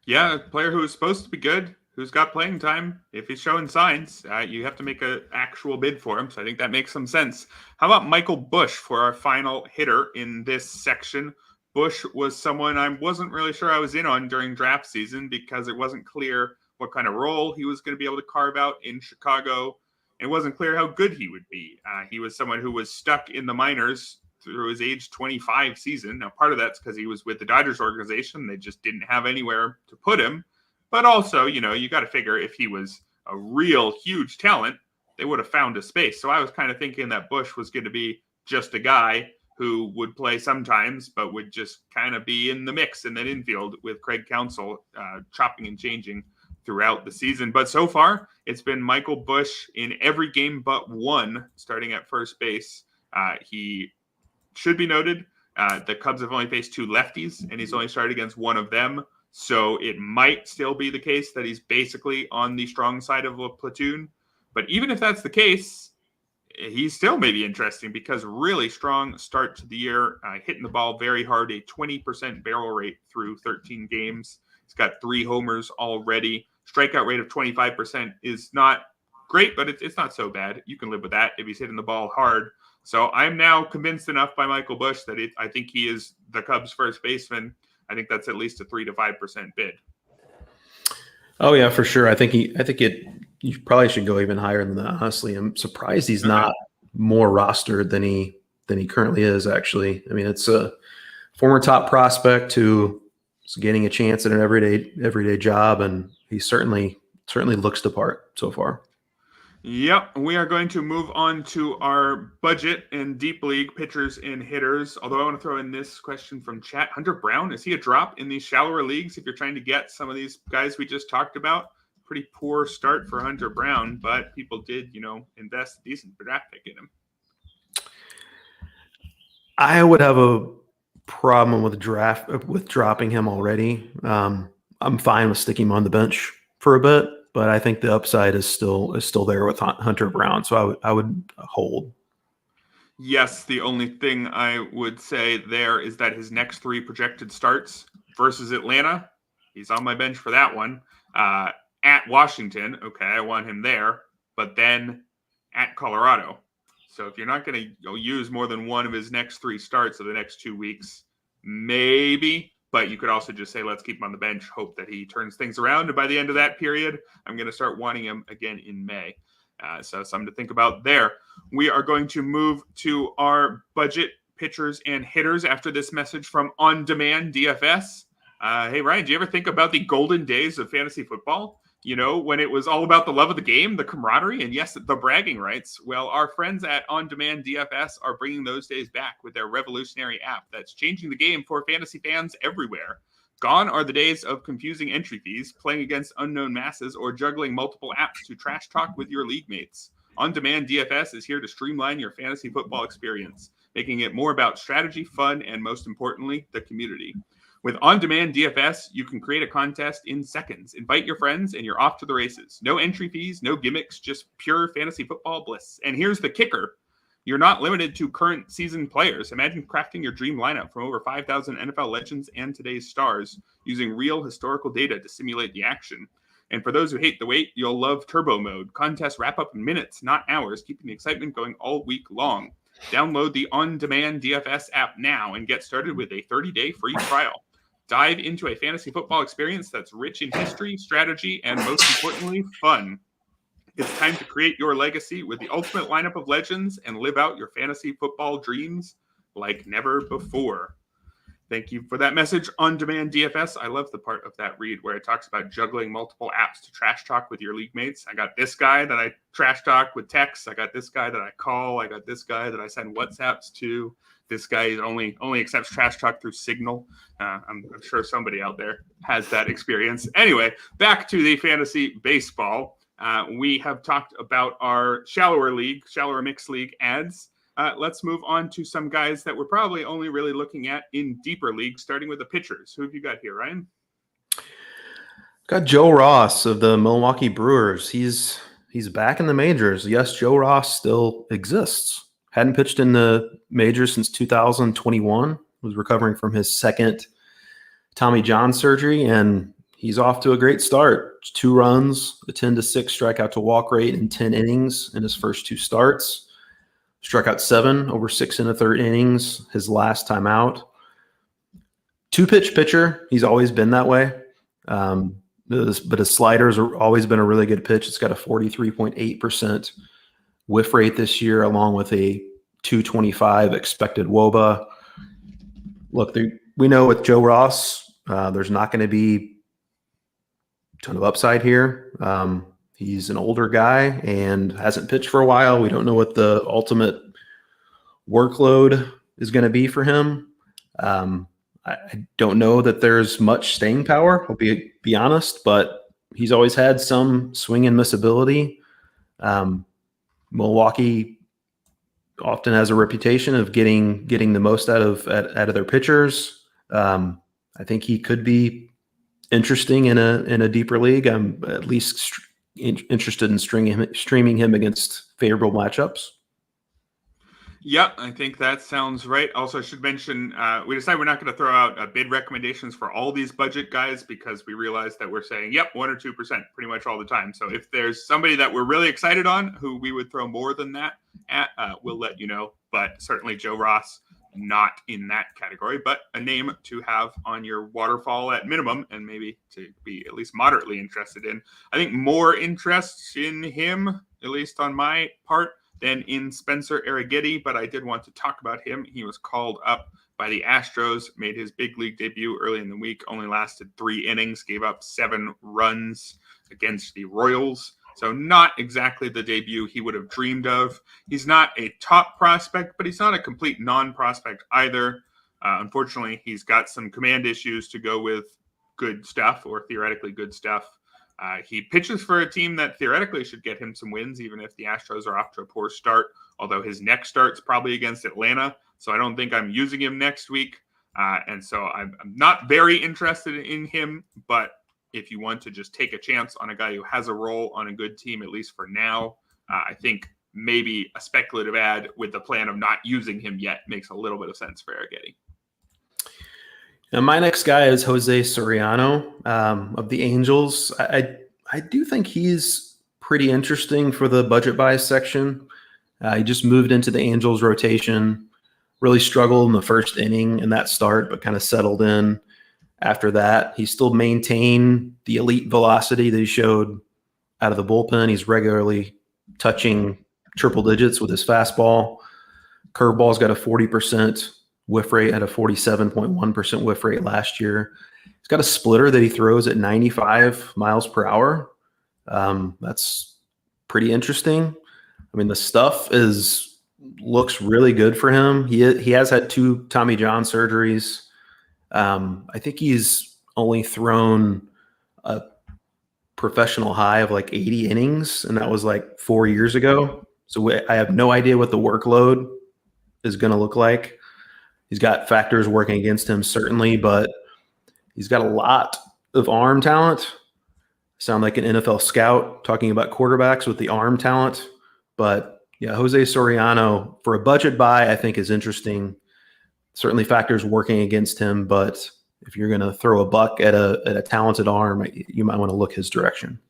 Yeah, a player who is supposed to be good, who's got playing time. If he's showing signs, you have to make an actual bid for him. So I think that makes some sense. How about Michael Busch for our final hitter in this section? Busch was someone I wasn't really sure I was in on during draft season because it wasn't clear what kind of role he was going to be able to carve out in Chicago. It wasn't clear how good he would be. He was someone who was stuck in the minors through his age 25 season. Now, part of that's because he was with the Dodgers organization. They just didn't have anywhere to put him. But also, you got to figure if he was a real huge talent, they would have found a space. So I was kind of thinking that Busch was going to be just a guy who would play sometimes, but would just kind of be in the mix in that infield with Craig Counsell chopping and changing throughout the season. But so far, it's been Michael Busch in every game but one, starting at first base. He should be noted, the Cubs have only faced two lefties, and he's only started against one of them. So it might still be the case that he's basically on the strong side of a platoon. But even if that's the case, he still may be interesting because really strong start to the year, hitting the ball very hard, a 20% barrel rate through 13 games. He's got 3 homers already. Strikeout rate of 25% is not great, but it's not so bad. You can live with that if he's hitting the ball hard. So I'm now convinced enough by Michael Busch that I think he is the Cubs' first baseman. I think that's at least a 3 to 5% bid. Oh yeah, for sure. I think you probably should go even higher than that. Honestly, I'm surprised he's not more rostered than he currently is. Actually, I mean, it's a former top prospect who is getting a chance at an everyday job, and he certainly looks the part so far. Yep, we are going to move on to our budget and deep league pitchers and hitters. Although I want to throw in this question from chat. Hunter Brown, is he a drop in these shallower leagues if you're trying to get some of these guys we just talked about? Pretty poor start for Hunter Brown, but people did, invest a decent draft pick in him. I would have a problem with dropping him already. I'm fine with sticking him on the bench for a bit, but I think the upside is still there with Hunter Brown, so I would hold. Yes, the only thing I would say there is that his next 3 projected starts versus Atlanta, he's on my bench for that one. At Washington, okay, I want him there, but then at Colorado. So if you're not going to use more than one of his next 3 starts of the next 2 weeks, maybe. But you could also just say, let's keep him on the bench, hope that he turns things around. And by the end of that period, I'm going to start wanting him again in May. So something to think about there. We are going to move to our budget pitchers and hitters after this message from On Demand DFS. Hey, Ryan, do you ever think about the golden days of fantasy football? When it was all about the love of the game, the camaraderie, and yes, the bragging rights. Well, our friends at On Demand DFS are bringing those days back with their revolutionary app that's changing the game for fantasy fans everywhere. Gone are the days of confusing entry fees, playing against unknown masses, or juggling multiple apps to trash talk with your league mates. On Demand DFS is here to streamline your fantasy football experience, making it more about strategy, fun, and most importantly, the community. With On Demand DFS, you can create a contest in seconds. Invite your friends, and you're off to the races. No entry fees, no gimmicks, just pure fantasy football bliss. And here's the kicker. You're not limited to current season players. Imagine crafting your dream lineup from over 5,000 NFL legends and today's stars using real historical data to simulate the action. And for those who hate the wait, you'll love Turbo Mode. Contests wrap up in minutes, not hours, keeping the excitement going all week long. Download the On Demand DFS app now and get started with a 30-day free trial. Dive into a fantasy football experience that's rich in history, strategy, and most importantly, fun. It's time to create your legacy with the ultimate lineup of legends and live out your fantasy football dreams like never before. Thank you for that message. On-demand DFS. I love the part of that read where it talks about juggling multiple apps to trash talk with your league mates. I got this guy that I trash talk with texts. I got this guy that I call. I got this guy that I send WhatsApps to. This guy only accepts trash talk through Signal. I'm sure somebody out there has that experience. Anyway, back to the fantasy baseball. We have talked about our shallower mixed league ads. Let's move on to some guys that we're probably only really looking at in deeper leagues, starting with the pitchers. Who have you got here, Ryan? Got Joe Ross of the Milwaukee Brewers. He's back in the majors. Yes, Joe Ross still exists. Hadn't pitched in the majors since 2021. Was recovering from his second Tommy John surgery, and he's off to a great start. 2 runs, a 10-6 strikeout to walk rate in 10 innings in his first 2 starts. Struck out 7 over 6 1/3 innings his last time out. 2-pitch pitcher. He's always been that way. But his sliders have always been a really good pitch. It's got a 43.8% whiff rate this year, along with a 225 expected WOBA. Look, we know with Joe Ross, there's not going to be a ton of upside here. He's an older guy and hasn't pitched for a while. We don't know what the ultimate workload is going to be for him. I don't know that there's much staying power, I'll be honest, but he's always had some swing and miss ability. Milwaukee often has a reputation of getting the most out of their pitchers. I think he could be interesting in a deeper league. I'm at least interested in streaming him against favorable matchups. Yeah, I think that sounds right. Also, I should mention, we decided we're not going to throw out bid recommendations for all these budget guys because we realized that we're saying, 1 or 2% pretty much all the time. So if there's somebody that we're really excited on who we would throw more than that at, we'll let you know. But certainly Joe Ross, not in that category, but a name to have on your waterfall at minimum and maybe to be at least moderately interested in. I think more interest in him, at least on my part, than in Spencer Arrighetti, but I did want to talk about him. He was called up by the Astros, made his big league debut early in the week, only lasted 3 innings, gave up 7 runs against the Royals. So not exactly the debut he would have dreamed of. He's not a top prospect, but he's not a complete non-prospect either. Unfortunately, he's got some command issues to go with good stuff or theoretically good stuff. He pitches for a team that theoretically should get him some wins, even if the Astros are off to a poor start, although his next start's probably against Atlanta, so I don't think I'm using him next week. And so I'm not very interested in him, but if you want to just take a chance on a guy who has a role on a good team, at least for now, I think maybe a speculative ad with the plan of not using him yet makes a little bit of sense for Arrighetti. And my next guy is Jose Soriano of the Angels. I do think he's pretty interesting for the budget buy section. He just moved into the Angels rotation, really struggled in the first inning in that start, but kind of settled in after that. He still maintained the elite velocity that he showed out of the bullpen. He's regularly touching triple digits with his fastball. Curveball's got a 40% whiff rate, at a 47.1% whiff rate last year. He's got a splitter that he throws at 95 miles per hour. That's pretty interesting. I mean, the stuff looks really good for him. He has had 2 Tommy John surgeries. I think he's only thrown a professional high of like 80 innings, and that was like 4 years ago. So I have no idea what the workload is going to look like. He's got factors working against him, certainly, but he's got a lot of arm talent. Sound like an NFL scout talking about quarterbacks with the arm talent. But yeah, Jose Soriano for a budget buy, I think is interesting. Certainly factors working against him, but if you're going to throw a buck at a talented arm, you might want to look his direction.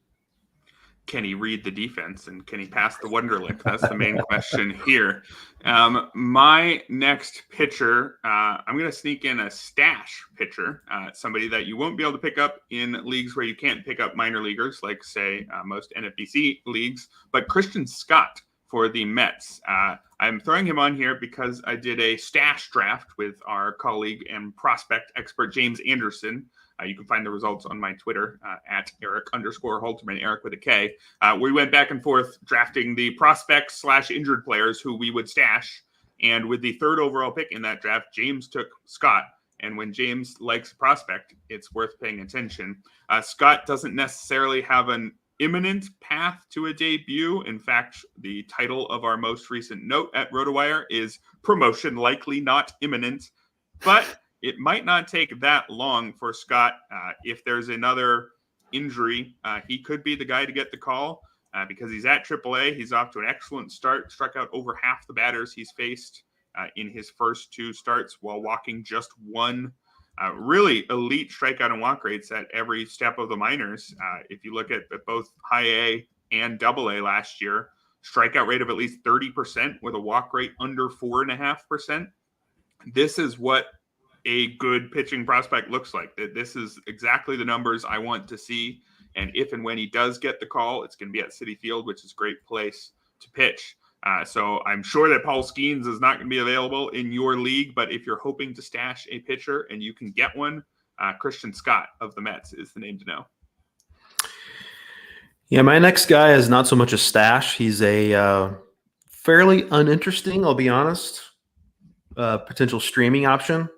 Can he read the defense and can he pass the Wonderlic? That's the main question here. My next pitcher, I'm going to sneak in a stash pitcher, somebody that you won't be able to pick up in leagues where you can't pick up minor leaguers, like, say, most NFBC leagues. But Christian Scott for the Mets. I'm throwing him on here because I did a stash draft with our colleague and prospect expert, James Anderson. You can find the results on my Twitter at Erik_Halterman, Erik with a K. We went back and forth drafting the prospects / injured players who we would stash. And with the third overall pick in that draft, James took Scott. And when James likes a prospect, it's worth paying attention. Scott doesn't necessarily have an imminent path to a debut. In fact, the title of our most recent note at RotoWire is Promotion Likely Not Imminent. But it might not take that long for Scott. If there's another injury, he could be the guy to get the call because he's at AAA. He's off to an excellent start, struck out over half the batters he's faced in his first 2 starts while walking just 1. Really elite strikeout and walk rates at every step of the minors. If you look at both high A and double A last year, strikeout rate of at least 30% with a walk rate under 4.5%. This is what a good pitching prospect looks like. This is exactly the numbers I want to see. And if and when he does get the call, it's going to be at Citi Field, which is a great place to pitch. So I'm sure that Paul Skeens is not going to be available in your league, but if you're hoping to stash a pitcher and you can get one, Christian Scott of the Mets is the name to know. Yeah, my next guy is not so much a stash. He's a fairly uninteresting, I'll be honest, potential streaming option.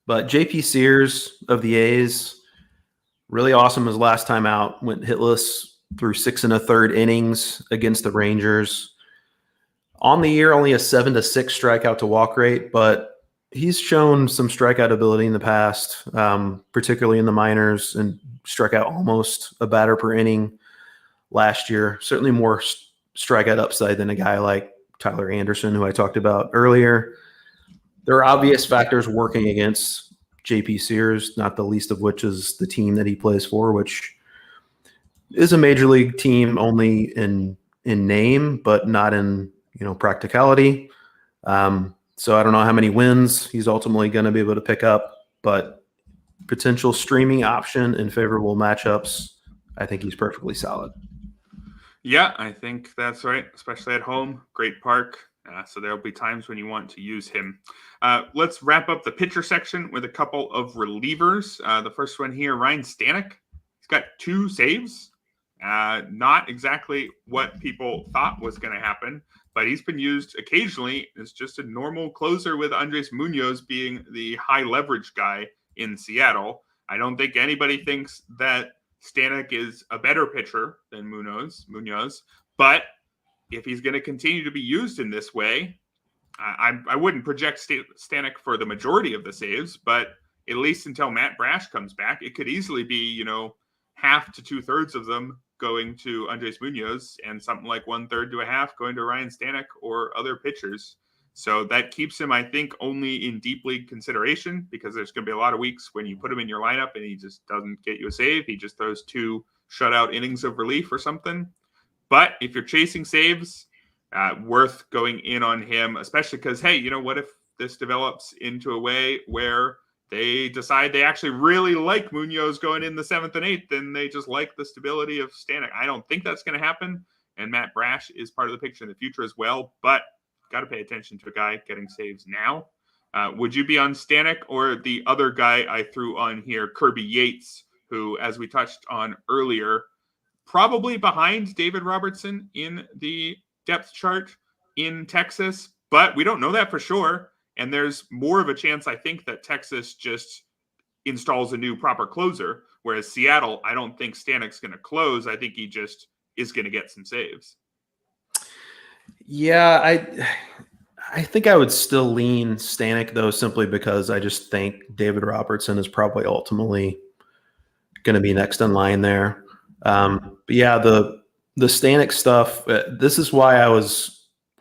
But JP Sears of the A's, really awesome his last time out. Went hitless through 6 1/3 innings against the Rangers. On the year, only a 7-6 strikeout to walk rate, but he's shown some strikeout ability in the past, particularly in the minors, and struck out almost a batter per inning last year. Certainly more strikeout upside than a guy like Tyler Anderson, who I talked about earlier. There are obvious factors working against JP Sears, not the least of which is the team that he plays for, which is a major league team only in name, but not in practicality. So I don't know how many wins he's ultimately going to be able to pick up, but potential streaming option in favorable matchups, I think he's perfectly solid. Yeah, I think that's right, especially at home. Great park. So there'll be times when you want to use him. Let's wrap up the pitcher section with a couple of relievers. The first one here, Ryan Stanek. He's got 2 saves. Not exactly what people thought was going to happen, but he's been used occasionally as just a normal closer with Andres Munoz being the high leverage guy in Seattle. I don't think anybody thinks that Stanek is a better pitcher than Munoz, but if he's going to continue to be used in this way, I wouldn't project Stanek for the majority of the saves, but at least until Matt Brash comes back, it could easily be, half to 2/3 of them going to Andres Munoz and something like 1/3 to a half going to Ryan Stanek or other pitchers. So that keeps him, I think, only in deep league consideration because there's going to be a lot of weeks when you put him in your lineup and he just doesn't get you a save. He just throws 2 shutout innings of relief or something. But if you're chasing saves, worth going in on him, especially because, hey, what if this develops into a way where they decide they actually really like Munoz going in the 7th and 8th, and they just like the stability of Stanek. I don't think that's going to happen, and Matt Brash is part of the picture in the future as well, but got to pay attention to a guy getting saves now. Would you be on Stanek or the other guy I threw on here, Kirby Yates, who, as we touched on earlier, probably behind David Robertson in the depth chart in Texas, but we don't know that for sure. And there's more of a chance, I think, that Texas just installs a new proper closer, whereas Seattle, I don't think Stanek's going to close. I think he just is going to get some saves. Yeah, I think I would still lean Stanek, though, simply because I just think David Robertson is probably ultimately going to be next in line there. But yeah, the Stanek stuff, this is why I was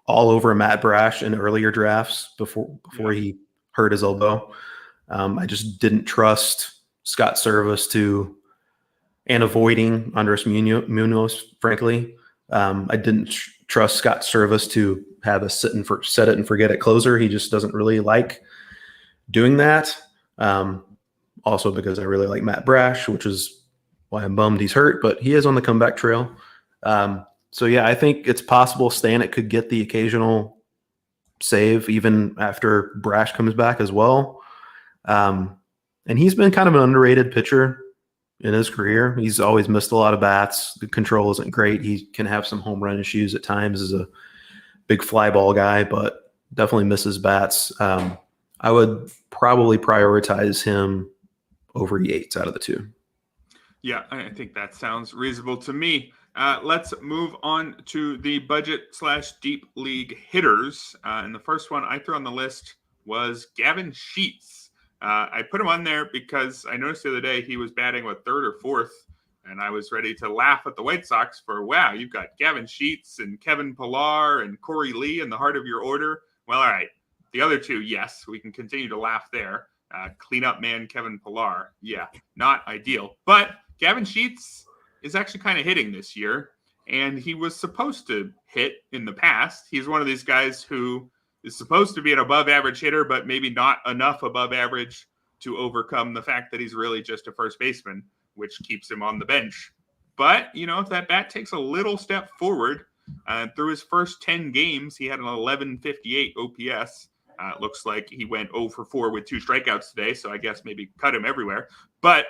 all over Matt Brash in earlier drafts before he hurt his elbow. I just didn't trust Scott Service and avoiding Andres Munoz, frankly. I didn't trust Scott Service to have a set it and forget it closer. He just doesn't really like doing that. Also because I really like Matt Brash, which is why I'm bummed he's hurt, but he is on the comeback trail. So yeah, I think it's possible Stanek could get the occasional save even after Brash comes back as well. And he's been kind of an underrated pitcher in his career. He's always missed a lot of bats. The control isn't great. He can have some home run issues at times as a big fly ball guy, but definitely misses bats. I would probably prioritize him over Yates out of the two. Yeah, I think that sounds reasonable to me. Let's move on to the budget/deep league hitters. And the first one I threw on the list was Gavin Sheets. I put him on there because I noticed the other day he was batting with third or fourth, and I was ready to laugh at the White Sox for, wow, you've got Gavin Sheets and Kevin Pillar and Corey Lee in the heart of your order. Well, all right. The other two, yes, we can continue to laugh there. Cleanup man Kevin Pillar, yeah, not ideal. But Gavin Sheets is actually kind of hitting this year, and he was supposed to hit in the past. He's one of these guys who is supposed to be an above-average hitter, but maybe not enough above average to overcome the fact that he's really just a first baseman, which keeps him on the bench. But, if that bat takes a little step forward, through his first 10 games, he had an 1158 OPS. It looks like he went 0 for 4 with 2 strikeouts today, so I guess maybe cut him everywhere. But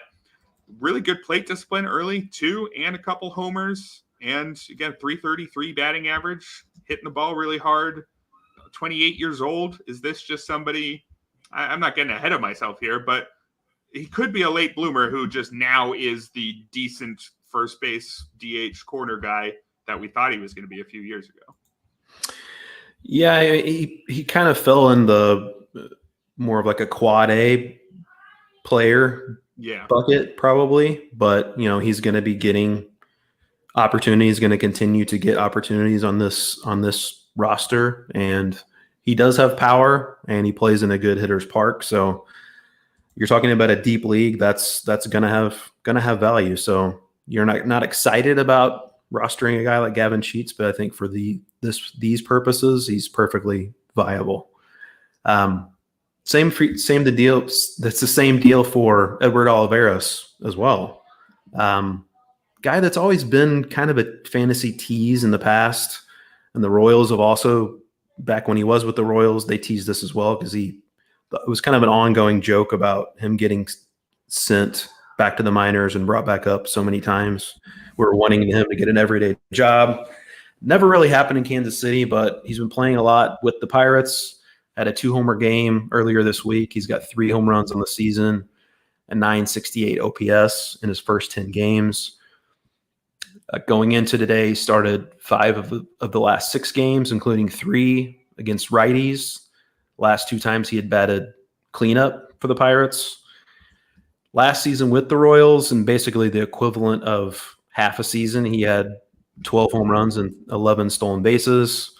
really good plate discipline early, 2 and a couple homers. And again, 333 batting average, hitting the ball really hard. 28 years old. Is this just somebody, I'm not getting ahead of myself here, but he could be a late bloomer who just now is the decent first base DH corner guy that we thought he was going to be a few years ago. Yeah, he kind of fell in the more of like a quad A player bucket probably, but he's going to be getting opportunities, going to continue to get opportunities on this roster, and he does have power and he plays in a good hitter's park. So you're talking about a deep league that's going to have value. So you're not excited about rostering a guy like Gavin Sheets, but I think for these purposes, he's perfectly viable. Same the deal. That's the same deal for Edward Olivares as well. Guy that's always been kind of a fantasy tease in the past, and the Royals have also, back when he was with the Royals, they teased this as well because it was kind of an ongoing joke about him getting sent back to the minors and brought back up so many times. We're wanting him to get an everyday job. Never really happened in Kansas City, but he's been playing a lot with the Pirates. Had a 2-homer game earlier this week. He's got 3 home runs on the season, a 968 OPS in his first 10 games. Going into today, he started 5 of the last 6 games, including 3 against righties. Last 2 times he had batted cleanup for the Pirates. Last season with the Royals, and basically the equivalent of half a season, he had 12 home runs and 11 stolen bases.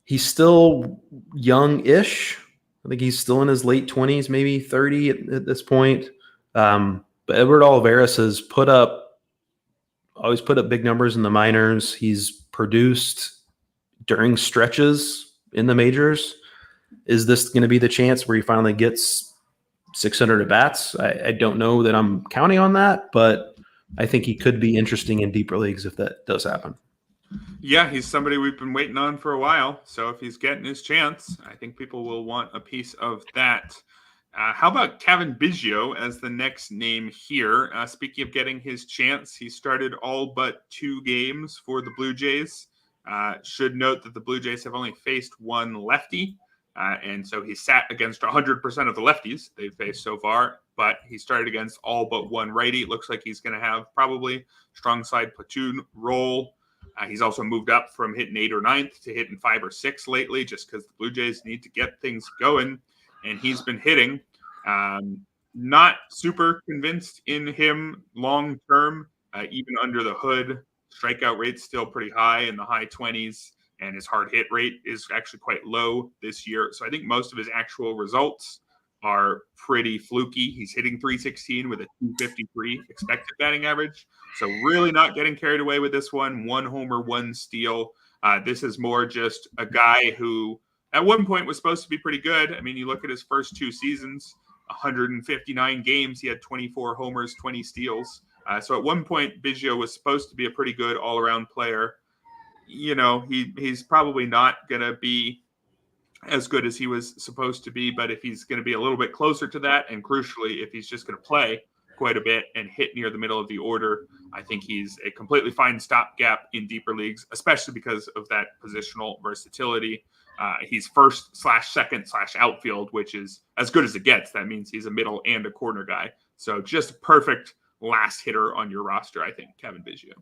He's still young-ish. I think he's still in his late 20s, maybe 30 at this point. But Edward Olivares has always put up big numbers in the minors. He's produced during stretches in the majors. Is this going to be the chance where he finally gets 600 at-bats? I don't know that I'm counting on that, but I think he could be interesting in deeper leagues if that does happen. Yeah, he's somebody we've been waiting on for a while. So if he's getting his chance, I think people will want a piece of that. How about Kevin Biggio as the next name here? Speaking of getting his chance, he started all but 2 games for the Blue Jays. Should note that the Blue Jays have only faced 1 lefty. And so he sat against 100% of the lefties they've faced so far, but he started against all but 1 righty. It looks like he's going to have probably strong side platoon role. He's also moved up from hitting 8th or 9th to hitting 5 or 6 lately, just because the Blue Jays need to get things going. And he's been hitting. Not super convinced in him long term, even under the hood. Strikeout rate's still pretty high in the high 20s. And his hard hit rate is actually quite low this year. So I think most of his actual results are pretty fluky. He's hitting 316 with a 253 expected batting average. So really not getting carried away with this one. 1 homer, 1 steal. This is more just a guy who at one point was supposed to be pretty good. I mean, you look at his first 2 seasons, 159 games. He had 24 homers, 20 steals. So at one point, Biggio was supposed to be a pretty good all-around player. He's probably not going to be as good as he was supposed to be, but if he's going to be a little bit closer to that, and crucially, if he's just going to play quite a bit and hit near the middle of the order, I think he's a completely fine stopgap in deeper leagues, especially because of that positional versatility. He's first/second/outfield, which is as good as it gets. That means he's a middle and a corner guy. So just a perfect last hitter on your roster, I think, Kevin Biggio.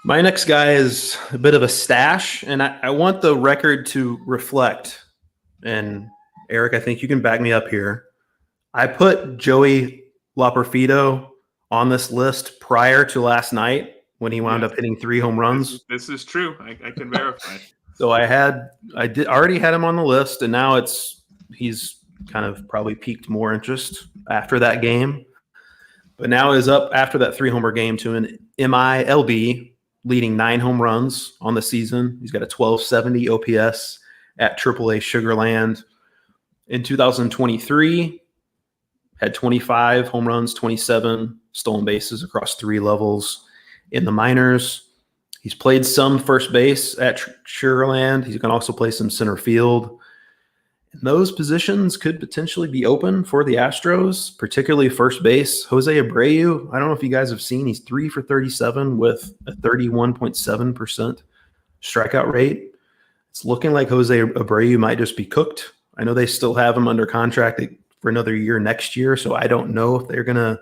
My next guy is a bit of a stash, and I want the record to reflect. And Erik, I think you can back me up here. I put Joey Loperfido on this list prior to last night when he wound up hitting 3 home runs. This is true. I can verify. So I already had him on the list, and now he's kind of probably piqued more interest after that game. But now is up after that 3-homer game to an MILB, leading 9 home runs on the season. He's got a 1270 OPS at AAA Sugarland. In 2023, had 25 home runs, 27 stolen bases across 3 levels. In the minors, he's played some first base at Sugarland. He can also play some center field. And those positions could potentially be open for the Astros, particularly first base. Jose Abreu, I don't know if you guys have seen, he's 3 for 37 with a 31.7% strikeout rate. It's looking like Jose Abreu might just be cooked. I know they still have him under contract for another year next year, so I don't know if they're going to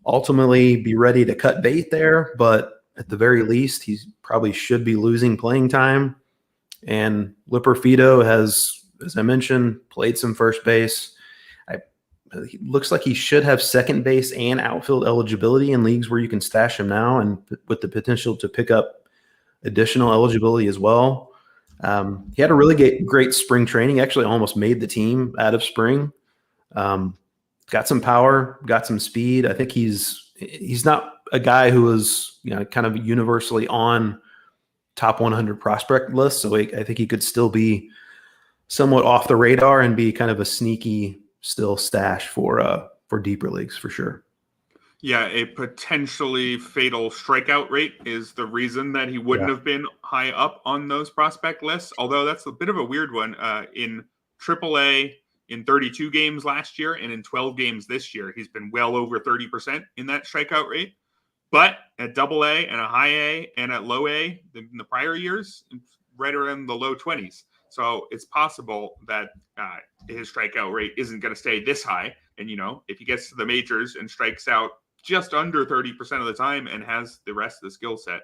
ultimately be ready to cut bait there, but at the very least, he probably should be losing playing time. And Loperfido has, as I mentioned, played some first base. He looks like he should have second base and outfield eligibility in leagues where you can stash him now, and with the potential to pick up additional eligibility as well. He had a really great spring training. Actually almost made the team out of spring. Got some power, got some speed. I think he's not a guy who is kind of universally on top 100 prospect lists. So I think he could still be somewhat off the radar and be kind of a sneaky still stash for deeper leagues for sure. Yeah, a potentially fatal strikeout rate is the reason that he wouldn't have been high up on those prospect lists, although that's a bit of a weird one. In AAA, in 32 games last year and in 12 games this year, he's been well over 30% in that strikeout rate. But at AA and a high A and at low A in the prior years, right around the low 20s. So it's possible that his strikeout rate isn't going to stay this high. And, if he gets to the majors and strikes out just under 30% of the time and has the rest of the skill set,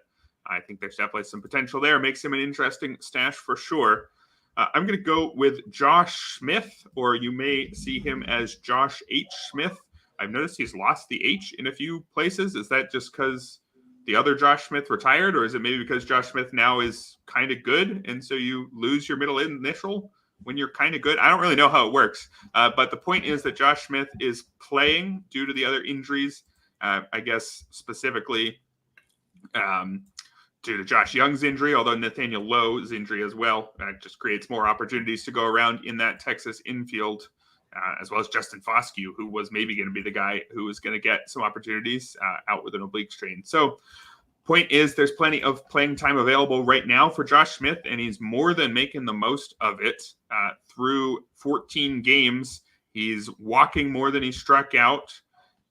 I think there's definitely some potential there. Makes him an interesting stash for sure. I'm going to go with Josh Smith, or you may see him as Josh H. Smith. I've noticed he's lost the H in a few places. Is that just because the other Josh Smith retired, or is it maybe because Josh Smith now is kind of good, and so you lose your middle initial when you're kind of good? I don't really know how it works, but the point is that Josh Smith is playing due to the other injuries, I guess specifically due to Josh Young's injury, although Nathaniel Lowe's injury as well just creates more opportunities to go around in that Texas infield, as well as Justin Foscue, who was maybe going to be the guy who was going to get some opportunities out with an oblique strain. So point is there's plenty of playing time available right now for Josh Smith, and he's more than making the most of it. Through 14 games, he's walking more than he struck out,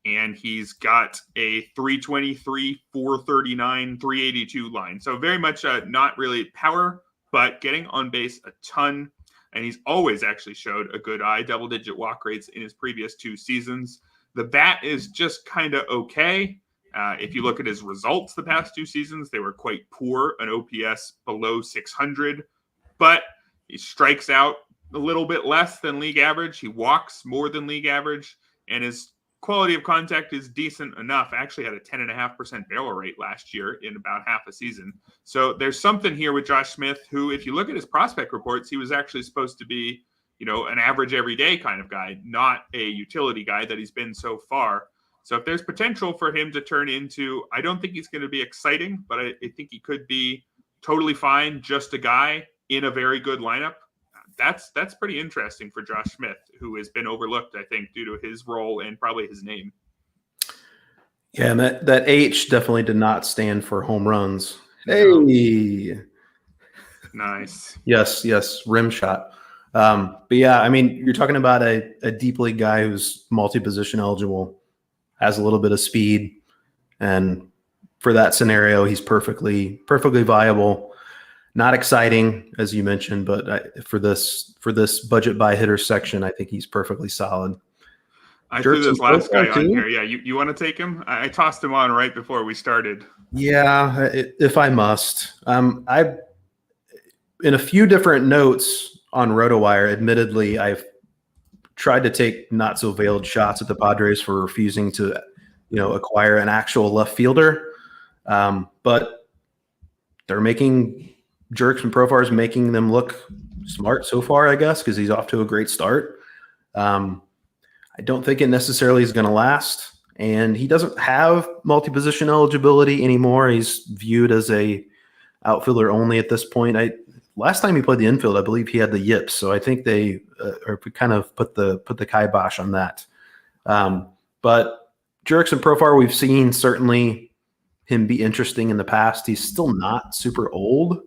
and he's got a 323, 439, 382 line. So very much not really power, but getting on base a ton. And he's always actually showed a good eye, double-digit walk rates in his previous 2 seasons. The bat is just kind of okay. If you look at his results the past 2 seasons, they were quite poor, an OPS below 600. But he strikes out a little bit less than league average. He walks more than league average, and his quality of contact is decent enough. Actually had a 10.5% barrel rate last year in about half a season. So there's something here with Josh Smith, who, if you look at his prospect reports, he was actually supposed to be, an average everyday kind of guy, not a utility guy that he's been so far. So if there's potential for him to turn into, I don't think he's going to be exciting, but I think he could be totally fine, just a guy in a very good lineup. That's pretty interesting for Josh Smith, who has been overlooked, I think, due to his role and probably his name. Yeah, and that H definitely did not stand for home runs. No. Hey, Nice. yes, rim shot. But yeah, I mean, you're talking about a deep league guy who's multi-position eligible, has a little bit of speed, and for that scenario, he's perfectly viable. Not exciting, as you mentioned, but for this budget buy hitter section, I think he's perfectly solid. I threw Jerks this and last guy Profar on too. here. Yeah, you want to take him? I tossed him on right before we started. Yeah, if I must. I in a few different notes on RotoWire, admittedly, I've tried to take not so veiled shots at the Padres for refusing to, acquire an actual left fielder. But they're making Jerks and Profar's making them look smart so far, I guess, because he's off to a great start. I don't think it necessarily is going to last. And he doesn't have multi-position eligibility anymore. He's viewed as a outfielder only at this point. Last time he played the infield, I believe he had the yips. So I think they kind of put the kibosh on that. But Jerks and Profar, we've seen certainly him be interesting in the past. He's still not super old,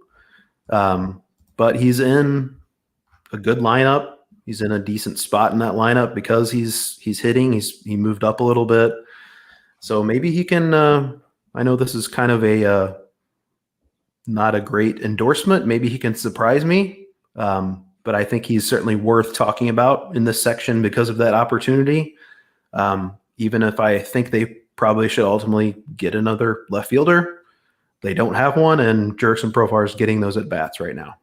but he's in a good lineup. He's in a decent spot in that lineup because he's hitting. He moved up a little bit, so maybe he can. I know this is kind of a not a great endorsement. Maybe he can surprise me, but I think he's certainly worth talking about in this section because of that opportunity. Even if I think they probably should ultimately get another left fielder, they don't have one, and Jerks and Profar is getting those at bats right now.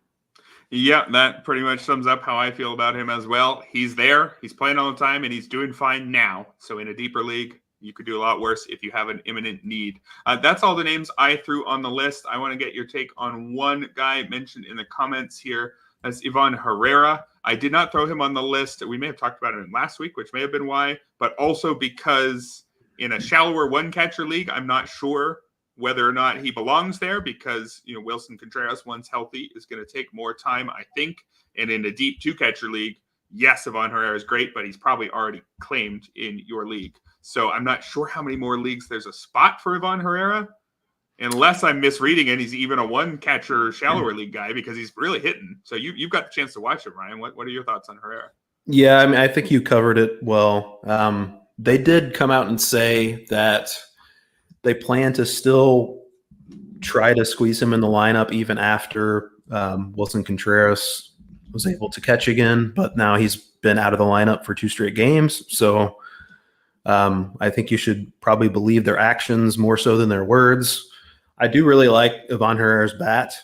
Yeah, that pretty much sums up how I feel about him as well. He's there, he's playing all the time, and he's doing fine now. So in a deeper league, you could do a lot worse if you have an imminent need. That's all the names I threw on the list. I want to get your take on one guy mentioned in the comments here. That's Ivan Herrera. I did not throw him on the list. We may have talked about it last week, which may have been why, but also because in a shallower one-catcher league, I'm not sure whether or not he belongs there because, Wilson Contreras, once healthy, is going to take more time, I think. And in a deep two-catcher league, yes, Ivan Herrera is great, but he's probably already claimed in your league. So I'm not sure how many more leagues there's a spot for Ivan Herrera, unless I'm misreading it. He's even a one-catcher shallower league guy because he's really hitting. So you've got the chance to watch it, Ryan. What are your thoughts on Herrera? Yeah, I mean, I think you covered it well. They did come out and say that they plan to still try to squeeze him in the lineup even after Wilson Contreras was able to catch again, but now he's been out of the lineup for 2 straight games. So I think you should probably believe their actions more so than their words. I do really like Ivan Herrera's bat.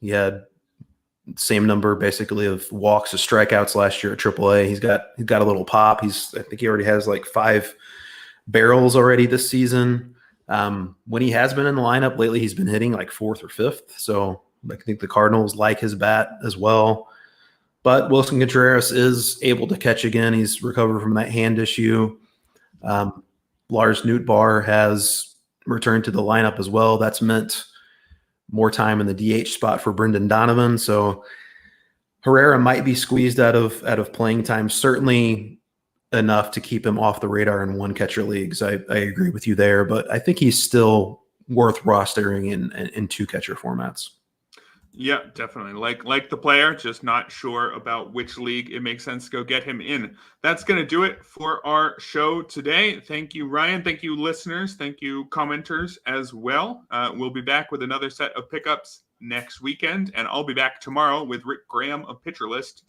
He had same number basically of walks as strikeouts last year at AAA. He's got a little pop. I think he already has like 5 barrels already this season. When he has been in the lineup lately, he's been hitting like 4th or 5th. So I think the Cardinals like his bat as well. But Wilson Contreras is able to catch again. He's recovered from that hand issue. Lars Nootbaar has returned to the lineup as well. That's meant more time in the DH spot for Brendan Donovan. So Herrera might be squeezed out of playing time, certainly enough to keep him off the radar in one-catcher leagues. I agree with you there, but I think he's still worth rostering in 2-catcher formats. Yeah, definitely. Like the player, just not sure about which league it makes sense to go get him in. That's going to do it for our show today. Thank you, Ryan. Thank you, listeners. Thank you, commenters as well. We'll be back with another set of pickups next weekend, and I'll be back tomorrow with Rick Graham of Pitcher List,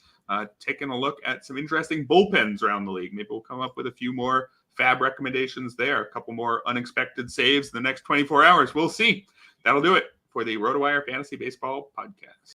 taking a look at some interesting bullpens around the league. Maybe we'll come up with a few more FAAB recommendations there, a couple more unexpected saves in the next 24 hours. We'll see. That'll do it for the RotoWire Fantasy Baseball Podcast.